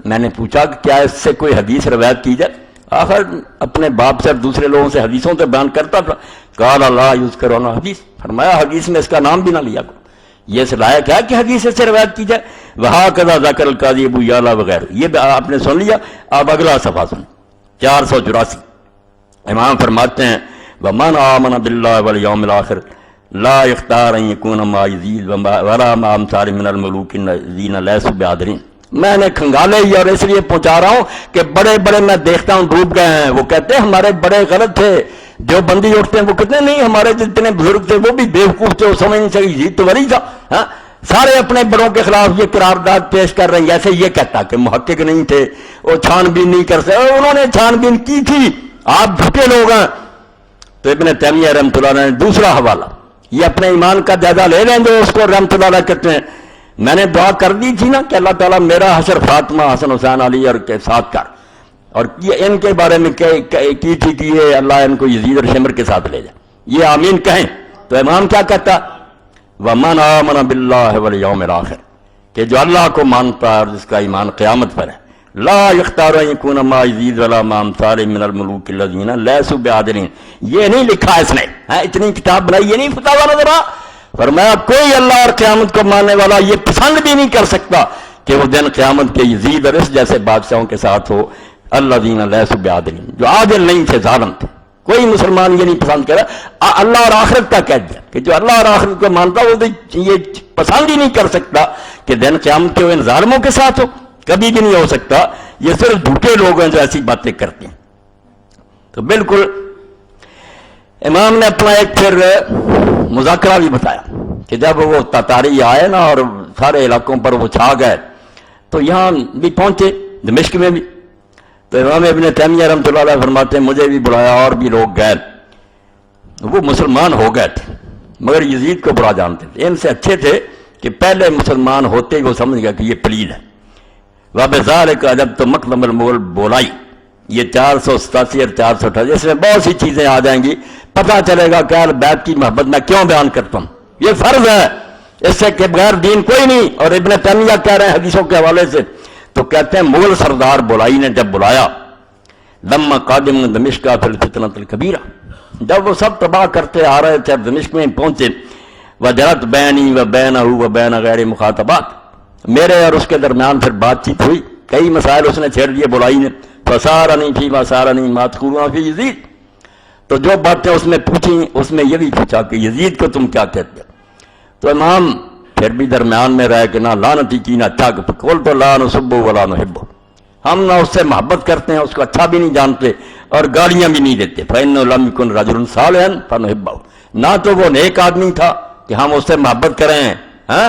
میں نے پوچھا کہ کیا اس سے کوئی حدیث روایت کی جائے؟ آخر اپنے باپ سے اور دوسرے لوگوں سے حدیثوں سے بیان کرتا تھا۔ قال لا یذکرون حدیث، فرمایا حدیث میں اس کا نام بھی نہ لیا کرو، یہ اس لائق ہے کہ حدیث سے روایت کی جائے۔ وہکذا ذکر القاضی ابو یعلا وغیرہ، یہ آپ نے سن لیا۔ اب اگلا صفحہ سن 484، امام فرماتے ہیں ومن آمن باللہ والیوم الآخر لا یختار ان یکون مع یزید ولا مع امثال من الملوک الذین لیسوا بعادلین۔ میں نے کھنگالے ہی اور اس لیے پہنچا رہا ہوں کہ بڑے بڑے میں دیکھتا ہوں ڈوب گئے ہیں، وہ کہتے ہیں ہمارے بڑے غلط تھے، جو بندی اٹھتے ہیں وہ کہتے ہیں نہیں ہمارے جتنے بزرگ تھے وہ بھی بیوقوف تھے، وہ سمجھ نہیں سکے یزید تو ولی تھا۔ سارے اپنے بڑوں کے خلاف یہ قرارداد پیش کر رہے ہیں، جیسے یہ کہتا کہ محقق نہیں تھے، وہ چھان بین نہیں کر سکتے، انہوں نے چھان بین کی تھی، آپ جھوٹے لوگ ہیں۔ تو ابن تیمیہ رحمۃ اللہ علیہ نے دوسرا حوالہ، یہ اپنے ایمان کا جائزہ لے لیں جو اس کو رحمۃ اللہ علیہ کہتے ہیں، میں نے دعا کر دی تھی نا کہ اللہ تعالیٰ میرا حشر فاطمہ حسن حسین علی اور کے ساتھ کر، اور ان کے بارے میں کی تھی کہ یہ اللہ ان کو یزید اور شمر کے ساتھ لے جائے، یہ آمین کہیں۔ تو امام کیا کہتا؟ وَمَنْ آمَنَ بِاللَّهِ وَالْيَوْمِ الْآخِرِ، کہ جو اللہ کو مانتا ہے اور جس کا ایمان قیامت پر ہے، لا یختار ان یکون مع یزید ولا مع امثال من الملوک الذین لیسوا بعادلین، یہ نہیں لکھا اس نے، اتنی کتاب بنائی، یہ نہیں فتاویٰ نظر آ، فرمایا کوئی اللہ اور قیامت کو ماننے والا یہ پسند بھی نہیں کر سکتا کہ وہ دن قیامت کے یزید اور اس جیسے بادشاہوں کے ساتھ ہو، الذین لیسوا بعادلین، جو عادل نہیں تھے، ظالم تھے، کوئی مسلمان یہ نہیں پسند کرا۔ اللہ اور آخرت کا کہہ دیا کہ جو اللہ اور آخرت کو مانتا وہ تو یہ پسند ہی نہیں کر سکتا کہ دن قیامت کے وہ ان ظالموں کے ساتھ ہو، کبھی بھی نہیں ہو سکتا، یہ صرف جھوٹے لوگ ہیں جو ایسی باتیں کرتے ہیں۔ تو بالکل امام نے اپنا ایک پھر مذاکرہ بھی بتایا کہ جب وہ تاتاری آئے نا اور سارے علاقوں پر وہ چھا گئے تو یہاں بھی پہنچے دمشق میں بھی، تو امام ابن تیمیہ رحمۃ اللہ علیہ فرماتے ہیں مجھے بھی بلایا اور بھی لوگ گئے، وہ مسلمان ہو گئے تھے مگر یزید کو برا جانتے تھے، ان سے اچھے تھے کہ پہلے مسلمان ہوتے ہی وہ سمجھ گیا کہ یہ پلید ہے۔ وَبِذَلِكَ أَجَبْتُ مَطْلَبَ الْمُغَلِ بولائی، یہ 487 اور 428 اس میں بہت سی چیزیں آ جائیں گی، پتہ چلے گا کہ اہل بیت کی محبت میں کیوں بیان کرتا ہوں، یہ فرض ہے، اس سے کہ بغیر دین کوئی نہیں۔ اور ابن تیمیہ کہہ رہے ہیں حدیثوں کے حوالے سے، تو کہتے ہیں مغل سردار بولائی نے جب بلایا لما قادم دمشق فی الفتنۃ الکبیرہ، جب وہ سب تباہ کرتے آ رہے تھے دمشق میں پہنچے، وجرت بینی و بینہ و بین غیر مخاطبات، میرے اور اس کے درمیان پھر بات چیت ہوئی، کئی مسائل اس نے چھیڑ دیے بولائی نے، فسارنی فیما سارنی ما تقولون فی یزید، تو جو باتیں اس میں پوچھیں اس میں یہ بھی پوچھا کہ یزید کو تم کیا کہتے ہو؟ تو امام پھر بھی درمیان میں رہ کے نہ لعنتی کی نہ اچھا کول تو لا نسبو ولا نحبو، ہم نہ اس سے محبت کرتے ہیں، اس کو اچھا بھی نہیں جانتے اور گالیاں بھی نہیں دیتے۔ فإنه لم يكن رجل صالحا فنحبه، نہ تو وہ نیک آدمی تھا کہ ہم اس سے محبت کریں، ہاں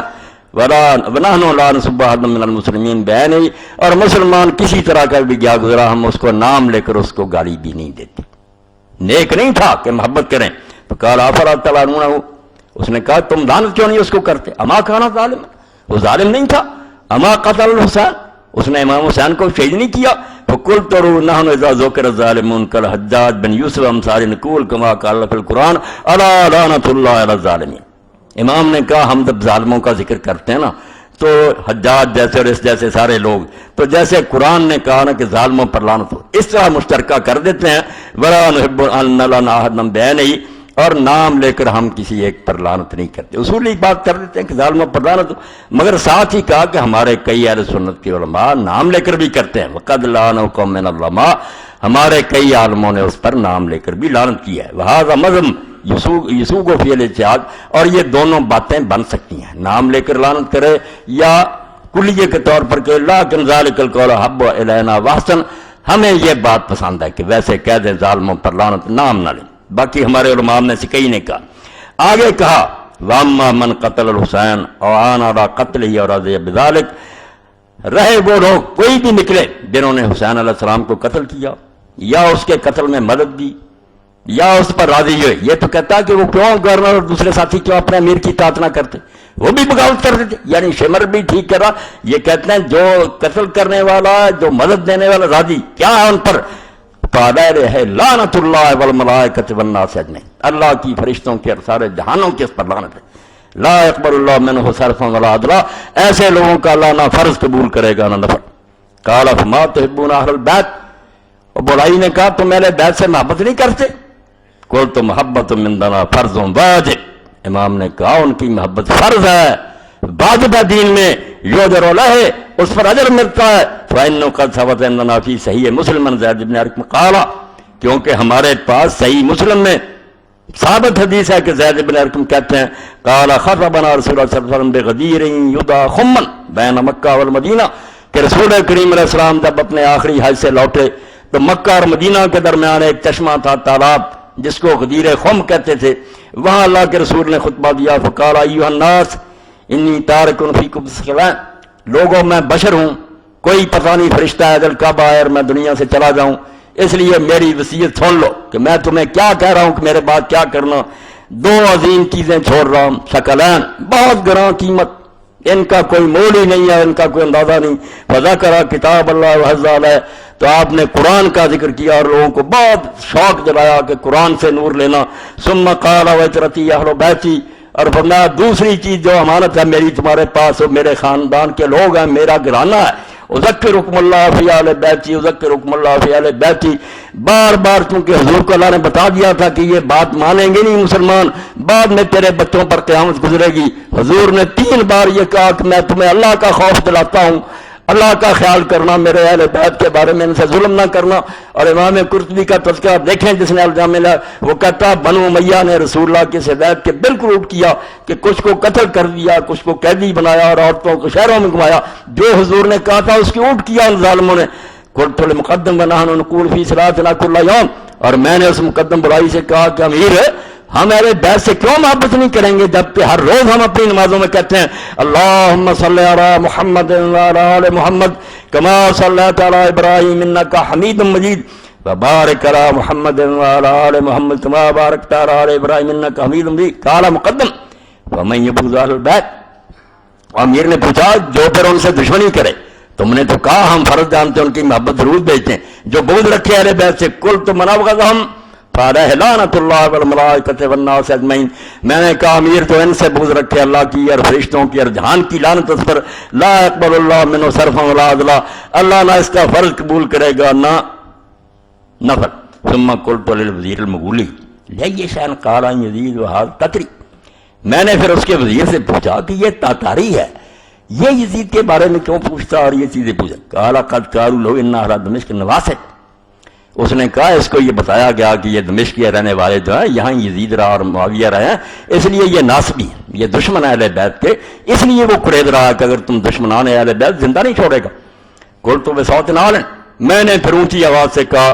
ونحن لا نسب احدا من المسلمین بعینہ، اور مسلمان کسی طرح کا بھی گیا گزرا ہم اس کو نام لے کر اس کو گالی بھی نہیں دیتے، نیک نہیں تھا کہ محبت کریں۔ تو قال افلا تلعنونہ، اس نے کہا تم لعنت کیوں نہیں اس کو کرتے؟ اما کان ظالم، وہ ظالم نہیں تھا؟ اما قتل الحسین، اس نے امام حسین کو شہید نہیں کیا؟ فقلت نحن اذا ذکر الظالمون کالحجاج بن یوسف امثال نقول کما قال فی القرآن الا لعنۃ اللہ علی الظالمین۔ امام نے کہا ہم جب ظالموں کا ذکر کرتے ہیں نا تو حجاج جیسے اور اس جیسے سارے لوگ، تو جیسے قرآن نے کہا نا کہ ظالموں پر لعنت ہو، اس طرح مشترکہ کر دیتے ہیں، ولا نحب ان لنا احدا بعینہ، اور نام لے کر ہم کسی ایک پر لعنت نہیں کرتے، اصولی بات کر دیتے ہیں کہ ظالموں پر لعنت ہو، مگر ساتھ ہی کہا کہ ہمارے کئی اہل سنت کے علماء نام لے کر بھی کرتے ہیں، وقد لعنہ قوم من العلماء، ہمارے کئی عالموں نے اس پر نام لے کر بھی لعنت کی ہے۔ وہذا مذہب یسوق فی الاجتہاد، اور یہ دونوں باتیں بن سکتی ہیں، نام لے کر لعنت کرے یا کلیے کے طور پر کہ لیکن ذالک القول حب الینا واحسن، ہمیں یہ بات پسند ہے کہ ویسے کہہ دیں ظالموں پر لعنت، نام نہ لیں۔ باقی ہمارے علماء میں سے کئی نے کہا، آگے کہا واما من قتل الحسین او عان علی قتلہ اور رضی بذلک، رہے وہ لوگ کوئی بھی نکلے جنہوں نے حسین علیہ السلام کو قتل کیا یا اس کے قتل میں مدد دی یا اس پر راضی ہوئے، یہ تو کہتا کہ وہ کیوں گورنر اور دوسرے ساتھی کیوں اپنے امیر کی اطاعت نہ کرتے، وہ بھی بغاوت کر دیتے، یعنی شمر بھی ٹھیک کر رہا، یہ کہتے ہیں جو قتل کرنے والا جو مدد دینے والا راضی، کیا ہے ان پر فادر ہے لعنت اللہ والملائکۃ والناس اجمعین، اللہ کی فرشتوں کے اور سارے جہانوں کے اس پر لعنت ہے۔ لا يقبل اللہ منہ صرفا ولا عدلا، ایسے لوگوں کا اللہ نہ فرض قبول کرے گا نہ نفل۔ قال فما تحبون اہل البیت، اور بڑائی نے کہا تم اہل بیت سے محبت نہیں کرتے؟ قلت محبت من دنا فرض واجب، امام نے کہا ان کی محبت فرض ہے، واجب ہے دین میں، یؤجر علیہ، اس پر اجر ملتا ہے۔ فإنه قد ثبت عندنا فی صحیح مسلم عن زید بن ارقم قال، کیونکہ ہمارے پاس صحیح مسلم میں ثابت حدیث ہے کہ زید بن ارقم کہتے ہیں قال خطبنا رسول اللہ صلی اللہ علیہ وسلم بغدیر یدعى خمن بین مکہ والمدینہ، کہ رسول کریم علیہ السلام جب اپنے آخری حج سے لوٹے تو مکہ اور مدینہ کے درمیان ایک چشمہ تھا، تالاب، جس کو غدیر خم کہتے تھے، وہاں اللہ کے رسول نے خطبہ دیا، فقال ایھا الناس انی تارک فیکم ثقلین، لوگوں میں بشر ہوں، کوئی پتہ نہیں فرشتہ ہے دل کعبہ ہے اور میں دنیا سے چلا جاؤں، اس لیے میری وصیت سن لو کہ میں تمہیں کیا کہہ رہا ہوں کہ میرے بعد کیا کرنا۔ دو عظیم چیزیں چھوڑ رہا ہوں، ثقلین، بہت گراں قیمت، ان کا کوئی مول ہی نہیں ہے، ان کا کوئی اندازہ نہیں۔ فذکر کتاب اللہ وحظ علیہ، تو آپ نے قرآن کا ذکر کیا اور لوگوں کو بہت شوق دلایا کہ قرآن سے نور لینا۔ ثم قال وعترتی اہل بیتی، اور فرمایا دوسری چیز جو امانت ہے میری تمہارے پاس، وہ میرے خاندان کے لوگ ہیں، میرا گھرانہ ہے۔ اذکرکم اللہ فی اہل بیتی، اذکرکم اللہ فی اہل بیتی، بار بار چونکہ حضور کو اللہ نے بتا دیا تھا کہ یہ بات مانیں گے نہیں مسلمان، بعد میں تیرے بچوں پر قیامت گزرے گی، حضور نے 3 بار یہ کہا کہ میں تمہیں اللہ کا خوف دلاتا ہوں، اللہ کا خیال کرنا، میرے اہل بیت کے بارے میں ان سے ظلم نہ کرنا۔ اور امام قرطبی کا تذکرہ دیکھیں جس نے الجامع لیا، وہ کہتا بنو امیہ نے رسول اللہ کی ہدایت کے بالکل الٹ کیا کہ کچھ کو قتل کر دیا، کچھ کو قیدی بنایا اور عورتوں کو شہروں میں گھمایا، جو حضور نے کہا تھا اس کی الٹ کیا ان ظالموں نے۔ قلت للمقدم ونحن نقول فی صلاتنا کل یوم، اور میں نے اس مقدم برائی سے کہا کہ امیر ہم اہل بیت سے کیوں محبت نہیں کریں گے جبکہ ہر روز ہم اپنی نمازوں میں کہتے ہیں اللہم صلی علی محمد وعلی آل محمد کما صلیت علی ابراہیم انک حمید مجید وبارک علی محمد وعلی آل محمد کما بارکت علی آل ابراہیم انک حمید مجید۔ قال مقدم ومن یبغض اہل البیت، امیر نے پوچھا جو پھر ان سے دشمنی کرے، تم نے تو کہا ہم فرض جانتے ہیں ان کی محبت ضرور بھیجتے ہیں، جو بغض رکھے اہل بیت سے، قلت من ابغضہم فعلیہ لعنت اللہ والملائکۃ والناس اجمعین، میں نے کہا امیر تو ان سے بغض رکھے اللہ کی اور فرشتوں کی اور جہان کی لعنت اس پر، لا يقبل اللہ منہ صرفا ولا عدلا، اللہ نہ اس کا فرض قبول کرے گا نہ نفل۔ ثم قلت للوزیر المغولی لئی شأن قال یزید وہذا تتری، میں نے پھر اس کے وزیر سے پوچھا کہ یہ تاتاری ہے، یہ یزید کے بارے میں کیوں پوچھتا اور یہ چیزیں پوچھا؟ قال قد قالوا لو ان اہل دمشق نواسق، اس نے کہا اس کو یہ بتایا گیا کہ یہ دمشق کے رہنے والے جو ہیں یہاں یزید رہا اور معاویہ رہے ہیں، اس لیے یہ ناصبی ہیں، یہ دشمن اہل بیت کے، اس لیے وہ قرید رہا کہ اگر تم دشمنان اہل بیت زندہ نہیں چھوڑے گا۔ قلت بصوت عال، میں نے پھر اونچی آواز سے کہا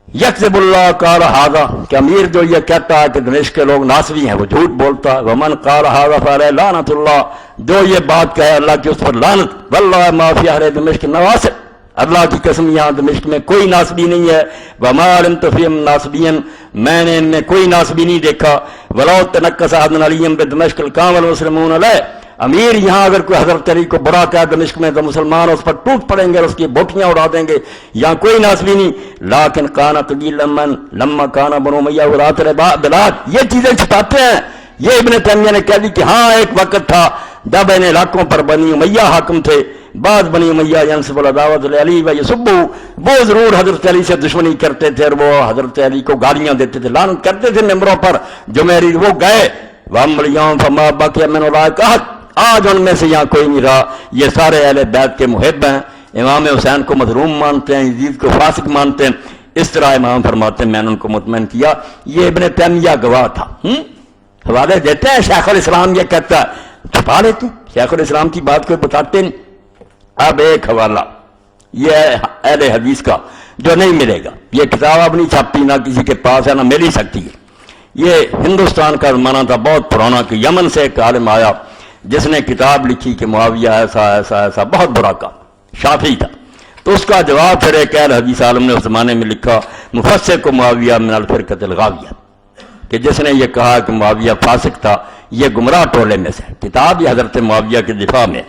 یکذب اللہ قال ھذا، کہ امیر جو یہ کہتا ہے کہ دمشق کے لوگ ناصبی ہیں وہ جھوٹ بولتا ہے، ومن قال ھذا فعلیہ لعنت اللہ، جو یہ بات کہے اللہ کی اس پر لعنت، واللہ ما فی اہل دمشق نواصب، اللہ کی قسم یہاں دمشق میں کوئی ناصبی نہیں ہے، وما علمت فیہم ناصبین، میں نے ان میں کوئی ناصبی نہیں دیکھا، ولو تنکس احد علی بدمشق القام والمسلمون علیہ، امیر یہاں اگر کوئی حضرت علی کو برا کہا دمشق میں تو مسلمان اس پر ٹوٹ پڑیں گے اور اس کی بوٹیاں اڑا دیں گے، یہاں کوئی ناصبی نہیں، لیکن کان قلیلا من لما کان بنو امیہ ولات البلاد، یہ چیزیں چھپاتے ہیں۔ یہ ابن تیمیہ نے کہہ دی کہ ہاں ایک وقت تھا جب ان علاقوں پر بنی امیہ حاکم تھے، بعض بنی امیہ ینسب العداوۃ علی و یسبو، وہ ضرور حضرت علی سے دشمنی کرتے تھے اور وہ حضرت علی کو گالیاں دیتے تھے، لعنت کرتے تھے ممبروں پر، جو میری وہ گئے، وَأَمَّا الْيَوْمَ فَمَا بَقِيَ مِنْ أُولَٰئِكَ أَحَدٌ، آج ان میں سے یہاں کوئی نہیں رہا، یہ سارے اہل بیت کے محب ہیں، امام حسین کو مظلوم مانتے ہیں، یزید کو فاسق مانتے ہیں۔ اس طرح امام فرماتے ہیں میں نے ان کو مطمئن کیا، یہ ابن تیمیہ گواہ تھا۔ حوالے دیتے ہیں، شیخ الاسلام یہ کہتا ہے، چھپا لیتے ہیں، شیخ الاسلام کی بات کوئی بتاتے نہیں۔ اب ایک حوالہ یہ ہے اہل حدیث کا جو نہیں ملے گا، یہ کتاب اب نہیں چھپتی، نہ کسی کے پاس ہے، نہ مل ہی سکتی ہے۔ یہ ہندوستان کا زمانہ تھا بہت پرانا کہ یمن سے ایک عالم آیا جس نے کتاب لکھی کہ معاویہ ایسا ایسا ایسا بہت برا کا شافعی تھا، تو اس کا جواب پھر ایک اہل حدیث عالم نے اس زمانے میں لکھا مفسق معاویہ من الفرقۃ الغاویہ، کہ جس نے یہ کہا کہ معاویہ فاسق تھا، یہ گمراہ ٹولے میں سے، کتاب یہ حضرت معاویہ کے دفاع میں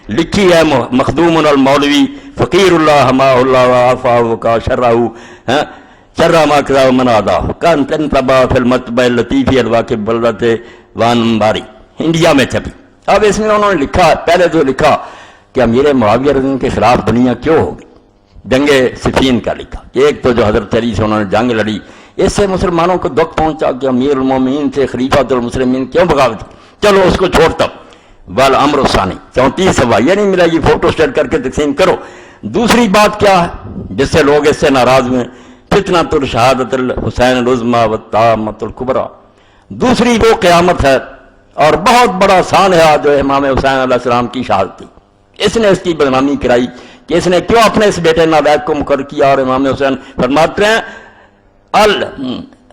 لکھی ہے، مخدوم المولوی فقیر اللہ حما اللہ وعفا وکا شرہ شرہ ما کذا من آدھا کان تنتبہ فی المطبع اللطیفی الواقب بلدت وان باری، انڈیا میں چھپی۔ اب اس میں انہوں نے لکھا، پہلے تو لکھا کہ امیر معاویہ رضی اللہ عنہ کے خلاف دنیا کیوں ہوگی، جنگ صفین کا لکھا کہ ایک تو جو حضرت علی سے انہوں نے جنگ لڑی، اس سے مسلمانوں کو دکھ پہنچا کہ امیر المومنین سے خلیفۃ المسلمین کیوں بغاوت کی، چلو اس کو چھوڑتا ہوں۔ والامر الثانی 34 صفحہ، یہ نہیں ملا یہ فوٹو اسٹیٹ کر کے تقسیم کرو۔ دوسری بات کیا ہے جس سے لوگ اس سے ناراض ہوئے، فتنۃ الشہادۃ الحسین العظمیٰ والطامۃ الکبریٰ، دوسری وہ قیامت ہے اور بہت بڑا سانحہ جو امام حسین علیہ السلام کی شہادت تھی، اس نے اس کی بدنامی کرائی کہ اس نے کیوں اپنے اس بیٹے نالائق کو مقرر کیا، اور امام حسین فرماتے ہیں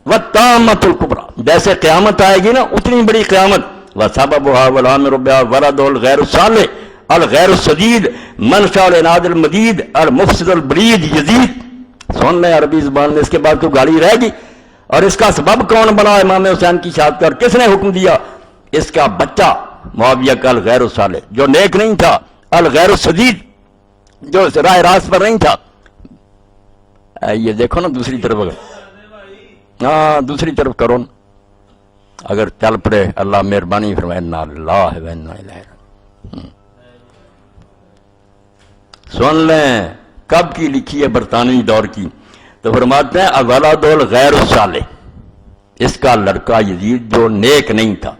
والطامۃ الکبریٰ، جیسے قیامت آئے گی نا اتنی بڑی قیامت، وسببها والامر بها ولد الغیر الصالح الغیر السدید منشا العناد المدید المفسد البلید یزید۔ سن لیں عربی زبان میں، اس کے بعد تو گالی رہے گی۔ اور اس کا سبب کون بنا امام حسین کی شہادت کا، اور کس نے حکم دیا؟ اس کا بچہ معاویہ کا الغیر الصالح، جو نیک نہیں تھا، الغیر السدید، جو راہ راست پر نہیں تھا۔ یہ دیکھو نا دوسری طرف، ہاں دوسری طرف کرو نا، اگر چل پڑے اللہ مہربانی فرمائے، انا للہ و انا الیہ راجعون۔ سن لیں کب کی لکھی ہے، برطانوی دور کی، تو فرماتے ہیں اولاد الغیر الصالح، اس کا لڑکا یزید جو نیک نہیں تھا،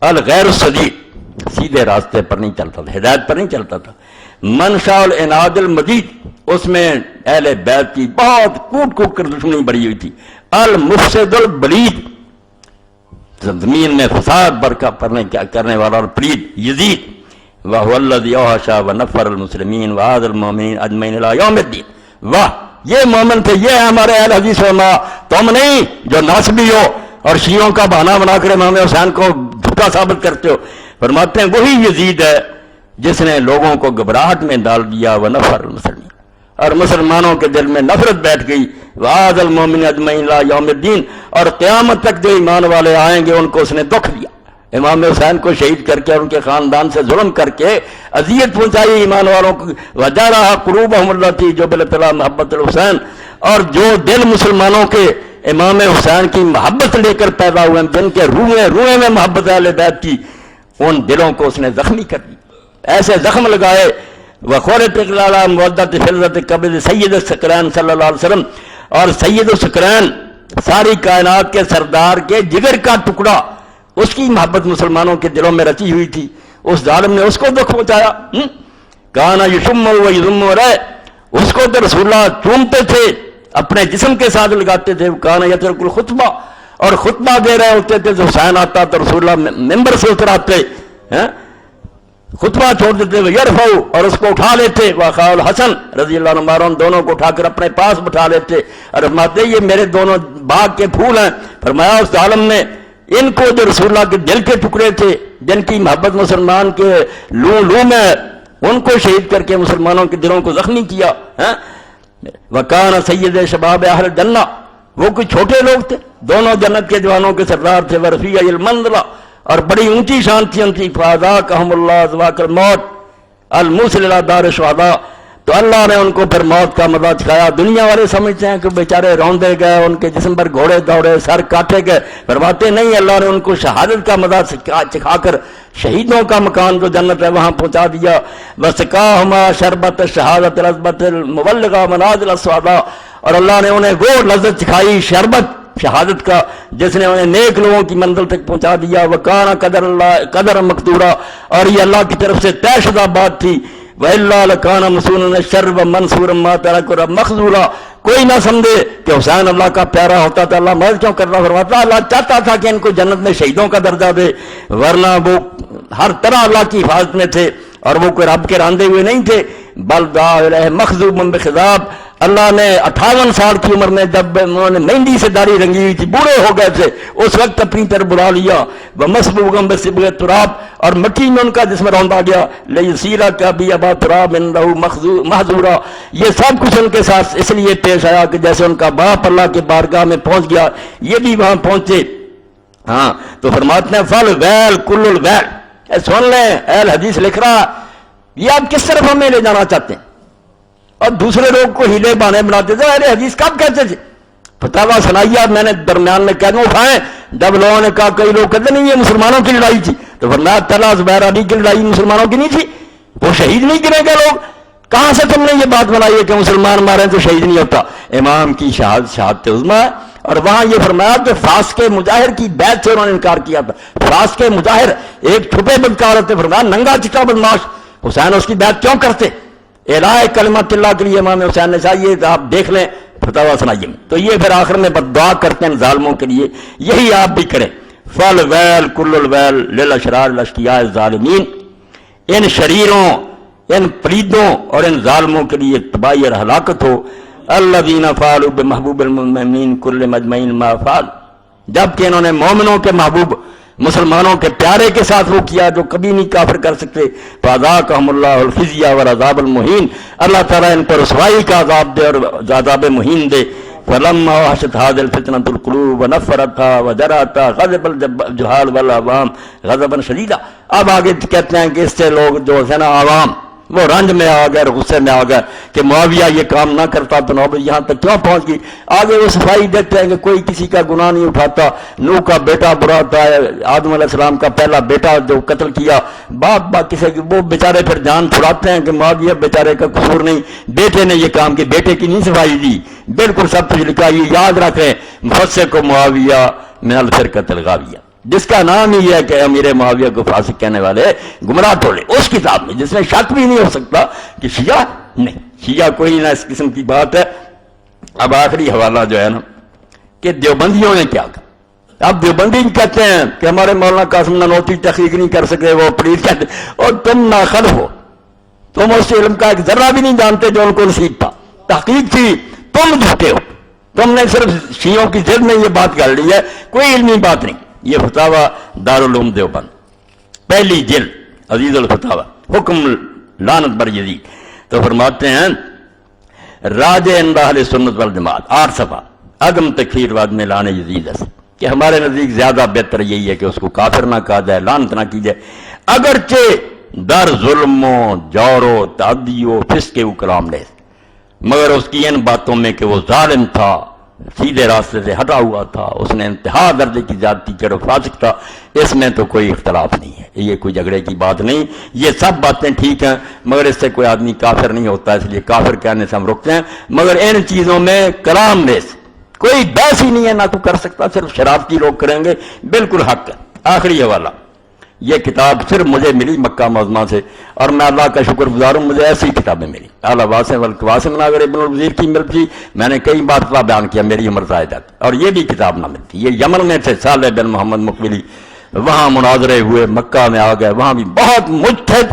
الغیر السدید، سیدھے راستے پر نہیں چلتا تھا، ہدایت پر نہیں چلتا تھا، منشا العناد المدید، اس میں اہل بیت کی بہت کوٹ کوٹ کر دشمنی بڑھی ہوئی تھی، المفسد البلید، زمین میں فساد برقع کرنے والا اور پلید یزید، وَهُوَ الَّذِي أَوْحَشَ وَنَفَّرَ الْمُسْلِمِينَ وَعَادَ الْمُؤْمِنِينَ أَجْمَعِينَ إِلَىٰ يَوْمِ الدِّينِ۔ واہ یہ مومن تھے، یہ ہمارے اہل حدیث علماء، تم نہیں جو ناصبی ہو اور شیعوں کا بہانہ بنا کر امام حسین کو جھوٹا ثابت کرتے ہو۔ فرماتے ہیں وہی یزید ہے جس نے لوگوں کو گھبراہٹ میں ڈال دیا، وَنَفَّرَ الْمُسْلِمِينَ، اور مسلمانوں کے دل میں نفرت بیٹھ گئی، وَعَادَ الْمُؤْمِنِينَ أَجْمَعِينَ إِلَىٰ يَوْمِ الدِّينِ، اور قیامت تک جو ایمان والے آئیں گے ان کو اس نے دکھ دیا۔ امام حسین کو شہید کر کے اور ان کے خاندان سے ظلم کر کے اذیت پہنچائی ایمان والوں کو، وَجَرَحَ قُلُوبَهُمُ الَّتِي جُبِلَتْ عَلَىٰ مَحَبَّةِ الْحُسَيْنِ، اور جو دل مسلمانوں کے امام حسین کی محبت لے کر پیدا ہوئے، جن کے روئے میں محبت ہے اہل بیت کی، ان دلوں کو اس نے زخمی کر دی، ایسے زخم لگائے۔ وَخُرِّجَتْ عَلَىٰ مُوَدَّةِ فِضَّةِ قَبْضِ سید الثقلین صلی اللہ علیہ وسلم، اور سید الثقلین ساری کائنات کے سردار کے جگر کا ٹکڑا، اس کی محبت مسلمانوں کے دلوں میں رچی ہوئی تھی، اس ظالم نے اس کو دکھ پہنچایا۔ کانا یشم و یذم رہے، اس کو تو رسول اللہ چومتے تھے اپنے جسم کے ساتھ لگاتے تھے. کان یترک الخطبہ، اور خطبہ دے رہے ہوتے تھے تو حسین آتا تو رسول اللہ ممبر سے اتر آتے، خطبہ چھوڑ دیتے، یرفع، اور اس کو اٹھا لیتے، وخال الحسن رضی اللہ عنہ مارون دونوں کو اٹھا کر اپنے پاس بٹھا لیتے اور فرماتے یہ میرے دونوں باغ کے پھول ہیں. فرمایا اس عالم میں ان کو جو رسول اللہ کے دل کے ٹکڑے تھے، جن کی محبت مسلمان کے لوں میں، ان کو شہید کر کے مسلمانوں کے دلوں کو زخمی کیا. وکان سید شباب اہل جنہ، وہ کوئی چھوٹے لوگ تھے، دونوں جنت کے جوانوں کے سردار تھے. ورفیع المنزلہ، اور بڑی اونچی شان تھی ان کی. فاذاقہم اللہ ذواق الموت الموصل الی دار الشہداء، تو اللہ نے ان کو پھر موت کا مزہ چکھایا. دنیا والے سمجھتے ہیں کہ بیچارے روندے گئے، ان کے جسم پر گھوڑے دوڑے، سر کاٹے گئے. فرماتے نہیں، اللہ نے ان کو شہادت کا مزہ چکھا کر شہیدوں کا مکان جو جنت ہے وہاں پہنچا دیا. وسقاہما شربت الشہادۃ العذبۃ المبلغہ منازل السعداء، اور اللہ نے انہیں وہ لذت چکھائی شربت شہادت کا جس نے انہیں نیک لوگوں کی منزل تک پہنچا دیا. وکانا قدر اللہ قدر مقدورا، اور یہ اللہ کی طرف سے طے شدہ بات تھی. وَإِلَّا لَكَانَ مَصُونًا الشَّرَّ مَنصُورًا مَا تَرَكَ مَخْذُولًا، کوئی نہ سمجھے کہ حسین اللہ کا پیارا ہوتا تھا اللہ مدد کیوں کر رہا. فرماتا اللہ چاہتا تھا کہ ان کو جنت میں شہیدوں کا درجہ دے، ورنہ وہ ہر طرح اللہ کی حفاظت میں تھے اور وہ کوئی رب کے راندے ہوئے نہیں تھے. بل دعا الیہ مخذوبا بخضاب، اللہ نے 58 سال کی عمر میں جب انہوں نے مہندی سے داڑھی رنگی ہوئی تھی، بوڑھے ہو گئے تھے، اس وقت اپنی طرف بلا لیا. ومسبوغا بسبغ التراب، اور مٹی میں ان کا جسم روندا گیا. لیسیرا کابی ابا تراب عنده محذورا، یہ سب کچھ ان کے ساتھ اس لیے پیش آیا کہ جیسے ان کا باپ اللہ کے بارگاہ میں پہنچ گیا یہ بھی وہاں پہنچے. ہاں تو فرماتے ہیں فل ویل کل الویل، سن لیں اہل حدیث لکھ رہا، یہ آپ کس طرف ہمیں لے جانا چاہتے ہیں؟ اور دوسرے لوگ کو ہیلے بانے بناتے تھے. اہل حدیث کب کہتے تھے؟ فتاوا سنائیہ میں نے درمیان میں قیدوں اٹھائے جب لوگوں نے کہا، کئی لوگ کہتے نہیں یہ مسلمانوں کی لڑائی تھی، تو فرمایا طلحہ زبیر علی کی لڑائی مسلمانوں کی نہیں تھی، وہ شہید نہیں گرے گئے لوگ. کہاں سے تم نے یہ بات بنائی ہے کہ مسلمان مارے تو شہید نہیں ہوتا؟ امام کی شہادت عظمیٰ ہے. اور وہاں یہ فرمایا کہ فاسق مجاہر کی بیعت سے انہوں نے انکار کیا تھا. فاسق مجاہر ایک چھپے بدکار ہوتے، فرمایا ننگا چٹا بدماش، حسین اس کی بیعت کیوں کرتے؟ الہ کلمت اللہ کے لیے امام حسین نے چاہیے کہ آپ دیکھ لیں فتاوا سنائیے. تو یہ پھر آخر میں بددعا کرتے ہیں ظالموں کے لیے، یہی آپ بھی کریں. فل ویل کل الویل للاشرار الاشقیاء الظالمین، ان شریروں، ان پلیدوں اور ان ظالموں کے لیے تباہی اور ہلاکت ہو. الذین فعلوا بمحبوب المؤمنین کل مجمعین ما فعل، جبکہ انہوں نے مومنوں کے محبوب مسلمانوں کے پیارے کے ساتھ وہ کیا جو کبھی نہیں کافر کر سکتے. فذاقہم اللہ الخزی والعذاب المہین، اللہ تعالیٰ ان پر رسوائی کا عذاب دے اور عذاب مہین دے. فلما وحشت هذه الفتنة القلوب ونفرتها وجرتها غضب الجهال والعوام غضبا شدیدا. اب آگے کہتے ہیں کہ اس سے لوگ جو ہے نا عوام وہ رنج میں آ گئے، غصے میں آ گئے کہ معاویہ یہ کام نہ کرتا تو نوبت یہاں تک کیوں پہنچ گئی. آگے وہ صفائی دیتے ہیں کہ کوئی کسی کا گناہ نہیں اٹھاتا. نوح کا بیٹا برا تھا، آدم علیہ السلام کا پہلا بیٹا جو قتل کیا، باپ کسی وہ بیچارے پھر جان چھڑاتے ہیں کہ معاویہ بیچارے کا قصور نہیں، بیٹے نے یہ کام کی، بیٹے کی نہیں صفائی دی. بالکل سب کچھ لکھا. یہ یاد رکھیں مفسق کو معاویہ من الفرقۃ الغاویہ، جس کا نام ہی ہے کہ امیر معاویہ کو فاسق کہنے والے گمراہ ٹولے، اس کتاب میں جس میں شک بھی نہیں ہو سکتا کہ شیعہ نہیں، شیعہ کوئی نہ اس قسم کی بات ہے. اب آخری حوالہ جو ہے نا کہ دیوبندیوں نے کیا کہا. اب دیوبندی کہتے ہیں کہ ہمارے مولانا قاسم نانوتوی تحقیق نہیں کر سکے، وہ پلیز کہتے اور تم ناخل ہو، تم اس علم کا ایک ذرہ بھی نہیں جانتے جو ان کو نصیب تھا. تحقیق تھی، تم جھوٹے ہو، تم نے صرف شیعوں کی ضد میں یہ بات کر لی ہے، کوئی علمی بات نہیں. یہ فتاوا دارالعلوم دیوبند پہلی جلد عزیز الفتاوا حکم لعنت بر یزید. تو فرماتے ہیں راج عند اہل سنت والجماعت 8 صفحہ عدم تکفیر بعد میں لعن یزید ہے کہ ہمارے نزدیک زیادہ بہتر یہی ہے کہ اس کو کافر نہ کہا جائے، لعنت نہ کی جائے، اگرچہ در ظلم و جور و تعدی و فسق و کلام لے، مگر اس کی ان باتوں میں کہ وہ ظالم تھا، سیدھے راستے سے ہٹا ہوا تھا، اس نے انتہا درجے کی زیادتی کی اور فاسق تھا، اس میں تو کوئی اختلاف نہیں ہے. یہ کوئی جھگڑے کی بات نہیں، یہ سب باتیں ٹھیک ہیں، مگر اس سے کوئی آدمی کافر نہیں ہوتا، اس لیے کافر کہنے سے ہم رکتے ہیں. مگر ان چیزوں میں کلام ریس کوئی بحث ہی نہیں ہے، نہ تو کر سکتا، صرف شراب کی لوگ کریں گے. بالکل حق ہے. آخری حوالہ یہ کتاب صرف مجھے ملی مکہ معظمہ سے، اور میں اللہ کا شکر گزار ہوں، مجھے ایسی کتابیں ملی۔ اعلیٰ واسم ناگر ابن الوزیر کی ملتی، میں نے کئی بار اطلاع بیان کیا، میری عمر ضائع جاتی، اور یہ بھی کتاب نہ ملتی۔ یہ یمن میں تھے صالح بن محمد مقبلی، وہاں مناظرے ہوئے، مکہ میں آ گئے، وہاں بھی بہت مجتہد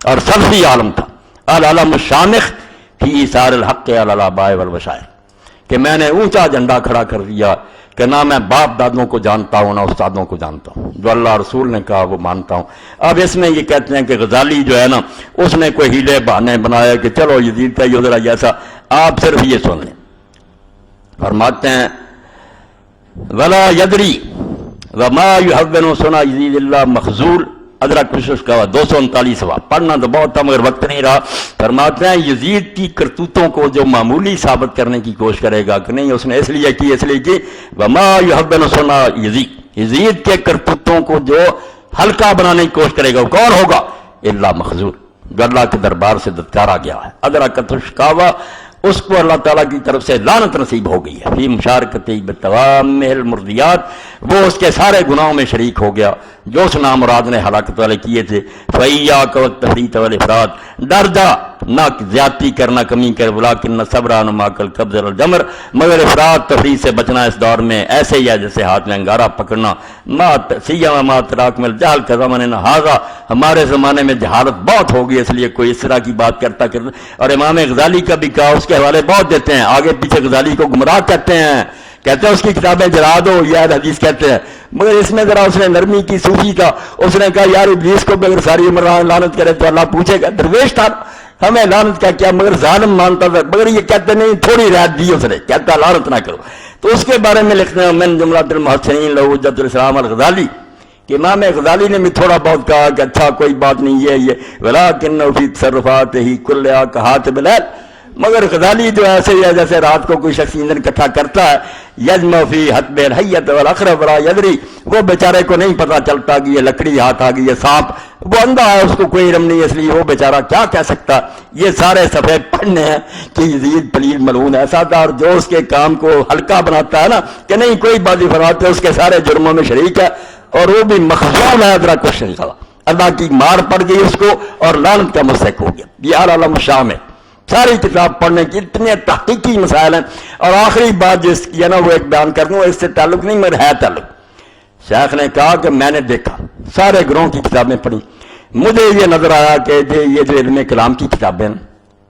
اور سلفی عالم تھا۔ العلم الشامخ فی ایثار الحق علی الآباء والمشائخ، کہ میں نے اونچا جھنڈا کھڑا کر دیا کہ نہ میں باپ دادوں کو جانتا ہوں نہ استادوں کو جانتا ہوں، جو اللہ رسول نے کہا وہ مانتا ہوں۔ اب اس میں یہ کہتے ہیں کہ غزالی جو ہے نا، اس نے کوئی ہیلے بہانے بنایا کہ چلو یزید کا ذرا جیسا، آپ صرف یہ سن لیں۔ فرماتے ہیں ولا یدری وما یحون سنا یزید اللہ مخذول، ادرک کوشش کا 239واں، پڑھنا تو بہت تھا مگر وقت نہیں رہا۔ فرماتے ہیں یزید کی کرتوتوں کو جو معمولی ثابت کرنے کی کوشش کرے گا کہ نہیں اس نے اس لیے کی وما یحون سنا یزید کے کرتوتوں کو جو ہلکا بنانے کی کوشش کرے گا وہ کون ہوگا؟ اللہ مخذول، جو اللہ کے دربار سے دتکارا گیا ہے۔ ادرکت الشقاوہ، اس کو اللہ تعالیٰ کی طرف سے لعنت نصیب ہو گئی ہے، فی مشارکتی بتوام المردیات، وہ اس کے سارے گناہوں میں شریک ہو گیا جو اس نامراد نے ہلاکت والے کیے تھے۔ فَإِيَّاكَ وَالتَّفْرِيطَ وَالْإِفْرَاطَ، ڈر جا نہ زیادتی کرنا کمی کر، وَلَٰكِنَّ الصَّبْرَ عَلَىٰ مَا كَالْقَبْضِ عَلَى الْجَمْرِ، مگر افراط تفریط سے بچنا اس دور میں ایسے ہی ہے جیسے ہاتھ میں انگارہ پکڑنا۔ سیما ما تراک من الجہل کا زمانہ ھذا، ہمارے زمانے میں جہالت بہت ہوگی اس لیے کوئی اس طرح کی بات کرتا۔ اور امام غزالی کا بھی کہا، اس کے حوالے بہت دیتے ہیں، آگے پیچھے غزالی کو گمراہ کہتے ہیں اس کی کتابیں جلا دو، یہ حدیث کہتے ہیں، مگر اس میں ذرا اس نے نرمی کی، صوفی کا، اس نے کہا یار ابلیس کو اگر ساری عمر لعنت کرے تو اللہ پوچھے گا، درویش تھا ہمیں لعنت کا کیا، مگر ظالم مانتا تھا، مگر یہ کہتے نہیں تھوڑی رعایت دی اس نے، کہتا لعنت نہ کرو۔ تو اس کے بارے میں لکھتے ہیں من جملۃ المحسنین لہ حجۃ الاسلام الغزالی، کہ امام غزالی نے بھی تھوڑا بہت کہا کہ اچھا کوئی بات نہیں یہ ولکنہ فی تصرفاتہ کلھا کہاتب اللیل، مگر غزالی جو ایسے ہی ہے جیسے رات کو کوئی شخص ایندھن اکٹھا کرتا ہے، یجمع فی حتب الحیۃ والعقرب ولا یدری، وہ بیچارے کو نہیں پتہ چلتا کہ یہ لکڑی ہاتھ آ گئی ہے، سانپ، وہ اندھا ہے، اس کو کوئی علم نہیں، اس لیے وہ بیچارہ کیا کہہ سکتا۔ یہ سارے صفحے پڑھنے ہیں کہ یزید پلید ملعون ایسا تھا، اور جو اس کے کام کو ہلکا بناتا ہے نا کہ نہیں کوئی بازی فرماتے، اس کے سارے جرموں میں شریک ہے، اور وہ بھی مخزون ہے ادرا کوشش کا، اللہ کی مار پڑ گئی اس کو اور لعنت کا مستحق ہو گیا۔ یہ العلم الشامخ، ساری کتاب پڑھنے کی اتنے تحقیقی مسائل ہیں۔ اور آخری بات جو اس کی ہے نا وہ ایک بیان کر دوں، اس سے تعلق نہیں مگر ہے تعلق۔ شیخ نے کہا کہ میں نے دیکھا سارے گروہوں کی کتابیں پڑھی، مجھے یہ نظر آیا کہ یہ جو علم کلام کی کتابیں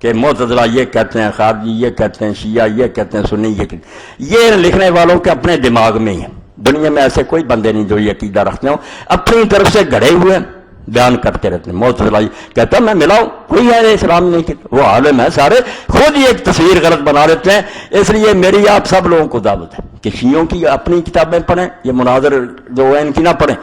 کہ معتزلہ یہ کہتے ہیں، خارجی یہ کہتے ہیں، شیعہ یہ کہتے ہیں، سنی یہ کہتے ہیں، یہ لکھنے والوں کے اپنے دماغ میں ہی ہیں، دنیا میں ایسے کوئی بندے نہیں جو یہ عقیدہ رکھتے ہوں، اپنی طرف سے گھڑے ہوئے بیان کرتے رہتے ہیں۔ معتزلہ کہتا میں ملاؤں کوئی ہے اسلام نہیں کہتا، وہ عالم ہے سارے، خود ہی ایک تصویر غلط بنا لیتے ہیں۔ اس لیے میری آپ سب لوگوں کو دعوت ہے کہ شیعوں کی اپنی کتابیں پڑھیں، یہ مناظر جو ہے ان کی نہ پڑھیں،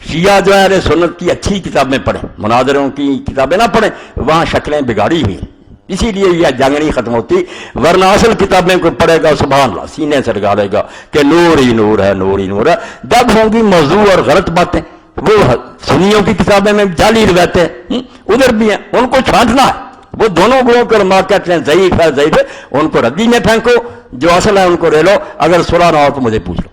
شیعہ جو ہے سنت کی اچھی کتابیں پڑھیں، مناظروں کی کتابیں نہ پڑھیں، وہاں شکلیں بگاڑی ہوئی ہیں، اسی لیے یہ جنگ نہیں ختم ہوتی، ورنہ اصل کتابیں کو پڑھے گا سبحان اللہ سینے سے لگا لے گا کہ نور ہی نور ہے، نور ہی نور ہے۔ جب ہوں گی موضوع اور غلط باتیں، وہ سنیوں کی کتابیں میں جعلی روایتیں ادھر بھی ہیں، ان کو چھانٹنا ہے۔ وہ دونوں گروہوں کے علماء کہتے ہیں ضعیف ہے ضعیف ہے، ان کو ردی میں پھینکو، جو اصل ہے ان کو لے لو، اگر صلح نہ ہو تو مجھے پوچھ لو،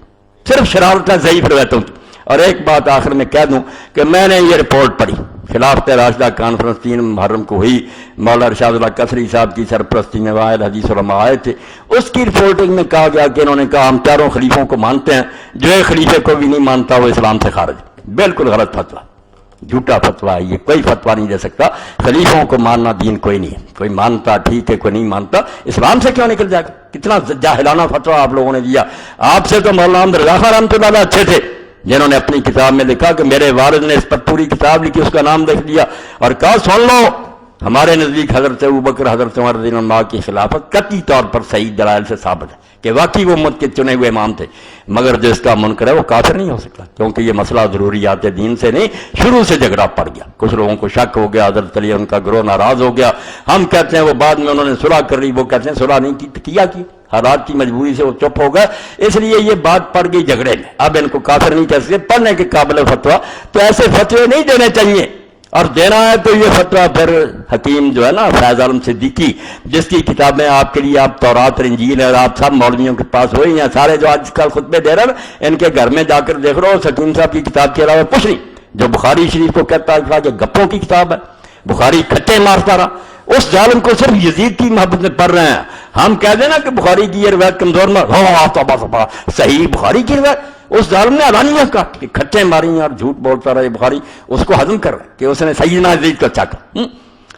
صرف شرارت ہے ضعیف روایتوں کی۔ اور ایک بات آخر میں کہہ دوں کہ میں نے یہ رپورٹ پڑھی، خلافت راشدہ کانفرنس 3 محرم کو ہوئی، مولانا ارشاد اللہ قصری صاحب کی سرپرستی میں واحد حدیث علماء آئے تھے، اس کی رپورٹنگ میں کہا گیا کہ انہوں نے کہا ہم چاروں خلیفوں کو مانتے ہیں، جو ایک خلیفے کو بھی نہیں مانتا وہ اسلام سے خارج۔ بالکل غلط فتویٰ، جھوٹا فتویٰ ہے یہ، کوئی فتویٰ نہیں دے سکتا، خلیفوں کو ماننا دین کوئی نہیں ہے، کوئی مانتا ٹھیک ہے کوئی نہیں مانتا، اسلام سے کیوں نکل جائے گا؟ کتنا جاہلانہ فتویٰ آپ لوگوں نے دیا۔ آپ سے تو مولانا احمد رضا خان رحمۃ اللہ علیہ اچھے تھے، جنہوں نے اپنی کتاب میں لکھا کہ میرے والد نے اس پر پوری کتاب لکھی، اس کا نام لکھ دیا اور کہا سن لو ہمارے نزدیک حضرت ابوبکر حضرت عمر رضی اللہ عنہ کی خلافت قطعی طور پر صحیح دلائل سے ثابت ہے کہ واقعی وہ امت کے چنے ہوئے امام تھے، مگر جو اس کا منکر ہے وہ کافر نہیں ہو سکتا، کیونکہ یہ مسئلہ ضروریات دین سے نہیں، شروع سے جھگڑا پڑ گیا، کچھ لوگوں کو شک ہو گیا، حضرت علی ان کا گروہ ناراض ہو گیا، ہم کہتے ہیں وہ بعد میں انہوں نے صلح کر لی، وہ کہتے ہیں صلح نہیں کیا کی، حالات کی مجبوری سے وہ چپ ہو گئے، اس لیے یہ بات پڑ گئی جھگڑے میں، اب ان کو کافر نہیں کہہ سکتے، پڑھنے کے قابل فتویٰ، تو ایسے فتوے نہیں دینے چاہیے، اور دینا ہے تو یہ فتویٰ پھر حکیم جو ہے نا فیض عالم صدیقی، جس کی کتابیں آپ کے لیے آپ تورات اور انجیل ہے، آپ سب مولویوں کے پاس ہوئی ہیں، سارے جو آج کل خطبے دے رہے ہیں ان کے گھر میں جا کر دیکھ رہو، حکیم صاحب کی کتاب کے علاوہ کچھ نہیں، جو بخاری شریف کو کہتا تھا کہ گپوں کی کتاب ہے، بخاری کھٹے مارتا رہا، اس ظالم کو صرف یزید کی محبت میں پڑھ رہے ہیں. ہم کہہ دیں نا کہ بخاری کی یہ روایت کمزور نہ توبہ صحیح بخاری کی روایت، اس ظالم نے علانیہ کہا کہ کھٹے ماری اور جھوٹ بولتا رہا بخاری، اس کو ہضم کر رہا ہے کہ اس نے سیدنا یزید کو اچھا کہا.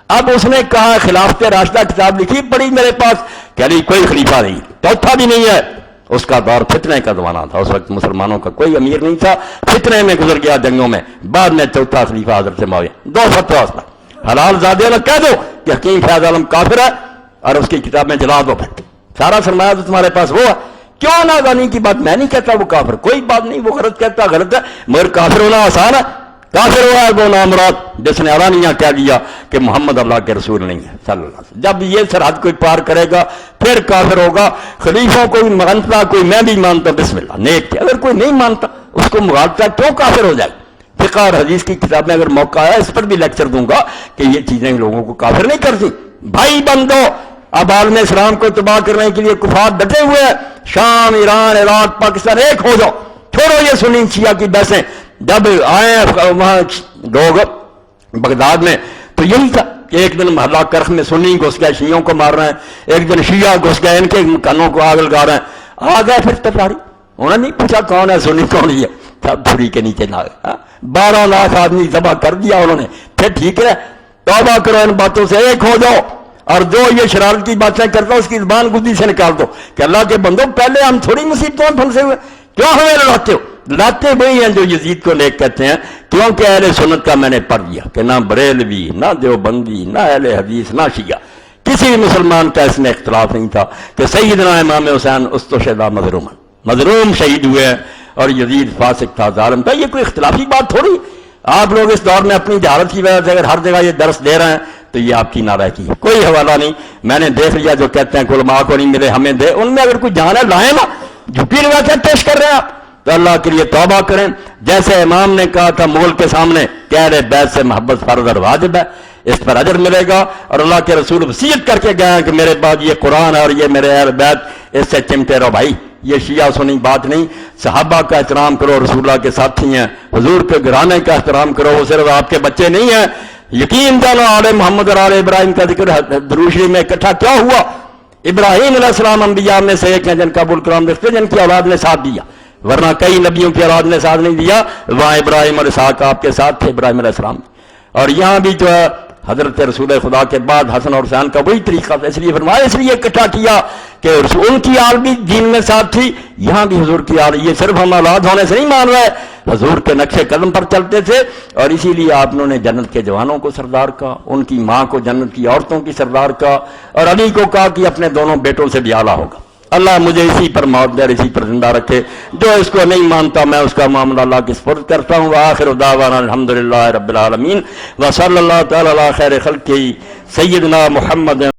اب اس نے کہا خلافت راشدہ کتاب لکھی پڑی میرے پاس، کہ علی کوئی خلیفہ نہیں، چوتھا بھی نہیں ہے. اس کا دور فتنے کا زمانہ تھا، اس وقت مسلمانوں کا کوئی امیر نہیں تھا، فتنے میں گزر گیا جنگوں میں. بعد میں چوتھا خلیفہ حضرت معاویہ. دو فتویٰ اس پر، حلال زادے نہ کہہ دو کہ حکیم فیاض عالم کافر ہے اور اس کی کتاب میں جلا دو، پھر سارا سرمایہ تو تمہارے پاس وہ ہے. کیوں نہ غنی کی بات، میں نہیں کہتا وہ کافر، کوئی بات نہیں، وہ غلط کہتا غلط ہے، مگر کافر ہونا آسان ہے. کافر ہوا ہے وہ نامراد جس نے علانیہ کہہ دیا کہ محمد اللہ کے رسول نہیں ہے صلی اللہ علیہ وسلم. جب یہ سرحد کوئی پار کرے گا پھر کافر ہوگا. خلیفوں کو بھی مانتا کوئی، میں بھی مانتا، بسم اللہ نیک تھے. اگر کوئی نہیں مانتا اس کو مغالطہ کیوں کافر ہو جائے. فقہ اور حدیث کی کتاب میں اگر موقع آیا اس پر بھی لیکچر دوں گا کہ یہ چیزیں لوگوں کو کافر نہیں کرتی. بھائی بندو، اب عالم اسلام کو تباہ کرنے کے لیے کفار ڈٹے ہوئے ہیں. شام، ایران، عراق، پاکستان ایک ہو جاؤ، چھوڑو یہ سنی شیعہ کی بحثیں. جب آئے وہاں لوگ بغداد میں تو یہی تھا کہ ایک دن محلہ کرخ میں سنی گھس گئے، شیعوں کو مار رہے ہیں، ایک دن شیعہ گھس گئے ان کے کانوں کو آگ لگا رہے ہیں. آ گئے پھر تفاری، انہوں نے نہیں پوچھا کون ہے سنی کون ہے، سب دھوری کے نیچے نہ گئے. 12 لاکھ آدمی ذبح کر دیا انہوں نے. پھر ٹھیک ہے، توبہ کرو ان باتوں سے، ایک ہو جاؤ. اور جو یہ شرارت کی باتیں کرتا اس کی زبان گدی سے نکال دو کہ اللہ کے بندو پہلے ہم تھوڑی مصیبتوں میں پھنسے ہوئے، کیوں ہمیں لڑاتے ہو. لاتے وہی ہیں جو یزید کو نیک کہتے ہیں، کیونکہ اہل سنت کا میں نے پڑھ دیا کہ نہ بریلوی، نہ دیوبندی، نہ اہل حدیث، نہ شیعہ، کسی بھی مسلمان کا اس میں اختلاف نہیں تھا کہ سیدنا امام حسین استشہد مظلوم شہید ہوئے اور یزید فاسق تھا، ظالم تھا. یہ کوئی اختلافی بات تھوڑی. آپ لوگ اس دور میں اپنی جہالت کی وجہ سے اگر ہر جگہ یہ درس دے رہے ہیں تو یہ آپ کی نالائکی ہے. کوئی حوالہ نہیں، میں نے دیکھ لیا جو کہتے ہیں کہ علماء کو نہیں ملے ہمیں دے، ان میں اگر کوئی جان ہے لائیں نا. جھوٹی روایتیں پیش کر رہے ہیں آپ تو اللہ کے لیے توبہ کریں. جیسے امام نے کہا تھا مغل کے سامنے کہ اہل بیت سے محبت فرض اور واجب ہے، اس پر اجر ملے گا. اور اللہ کے رسول وصیت کر کے گئے ہیں کہ میرے بعد یہ قرآن اور یہ میرے اہل بیت، اس سے چمٹے رہو بھائی. یہ شیعہ سنی بات نہیں. صحابہ کا احترام کرو، رسول اللہ کے ساتھی ہیں، حضور کے گھرانے کا احترام کرو، وہ صرف آپ کے بچے نہیں ہیں. یقین جانو آل محمد اور آل ابراہیم کا ذکر درود شریف میں اکٹھا کیا ہوا. ابراہیم علیہ السلام انبیاء میں سے ایک ہیں جن کا ابو الکلام رکھتے جن کی اولاد نے ساتھ دیا، ورنہ کئی نبیوں کی اولاد نے ساتھ نہیں دیا. وہاں ابراہیم اور اسحاق آپ کے ساتھ تھے، ابراہیم علیہ السلام. اور یہاں بھی جو ہے حضرت رسول خدا کے بعد حسن اور حسین کا وہی طریقہ تھا، اس لیے فرمایا، اس لیے اکٹھا کیا کہ ان کی آل بھی دین میں ساتھ تھی، یہاں بھی حضور کی آل. یہ صرف ہم اولاد ہونے سے نہیں مان رہے، حضور کے نقش قدم پر چلتے تھے. اور اسی لیے آپ نے جنت کے جوانوں کو سردار کا، ان کی ماں کو جنت کی عورتوں کی سردار کا، اور علی کو کہا کہ اپنے دونوں بیٹوں سے بھی اعلیٰ ہوگا. اللہ مجھے اسی پر موت دے، اسی پر زندہ رکھے. جو اس کو نہیں مانتا میں اس کا معاملہ اللہ کے سپرد کرتا ہوں. وآخر دعوانا الحمدللہ رب العالمین وصلی اللہ تعالی علی خیر خلقہ سیدنا محمد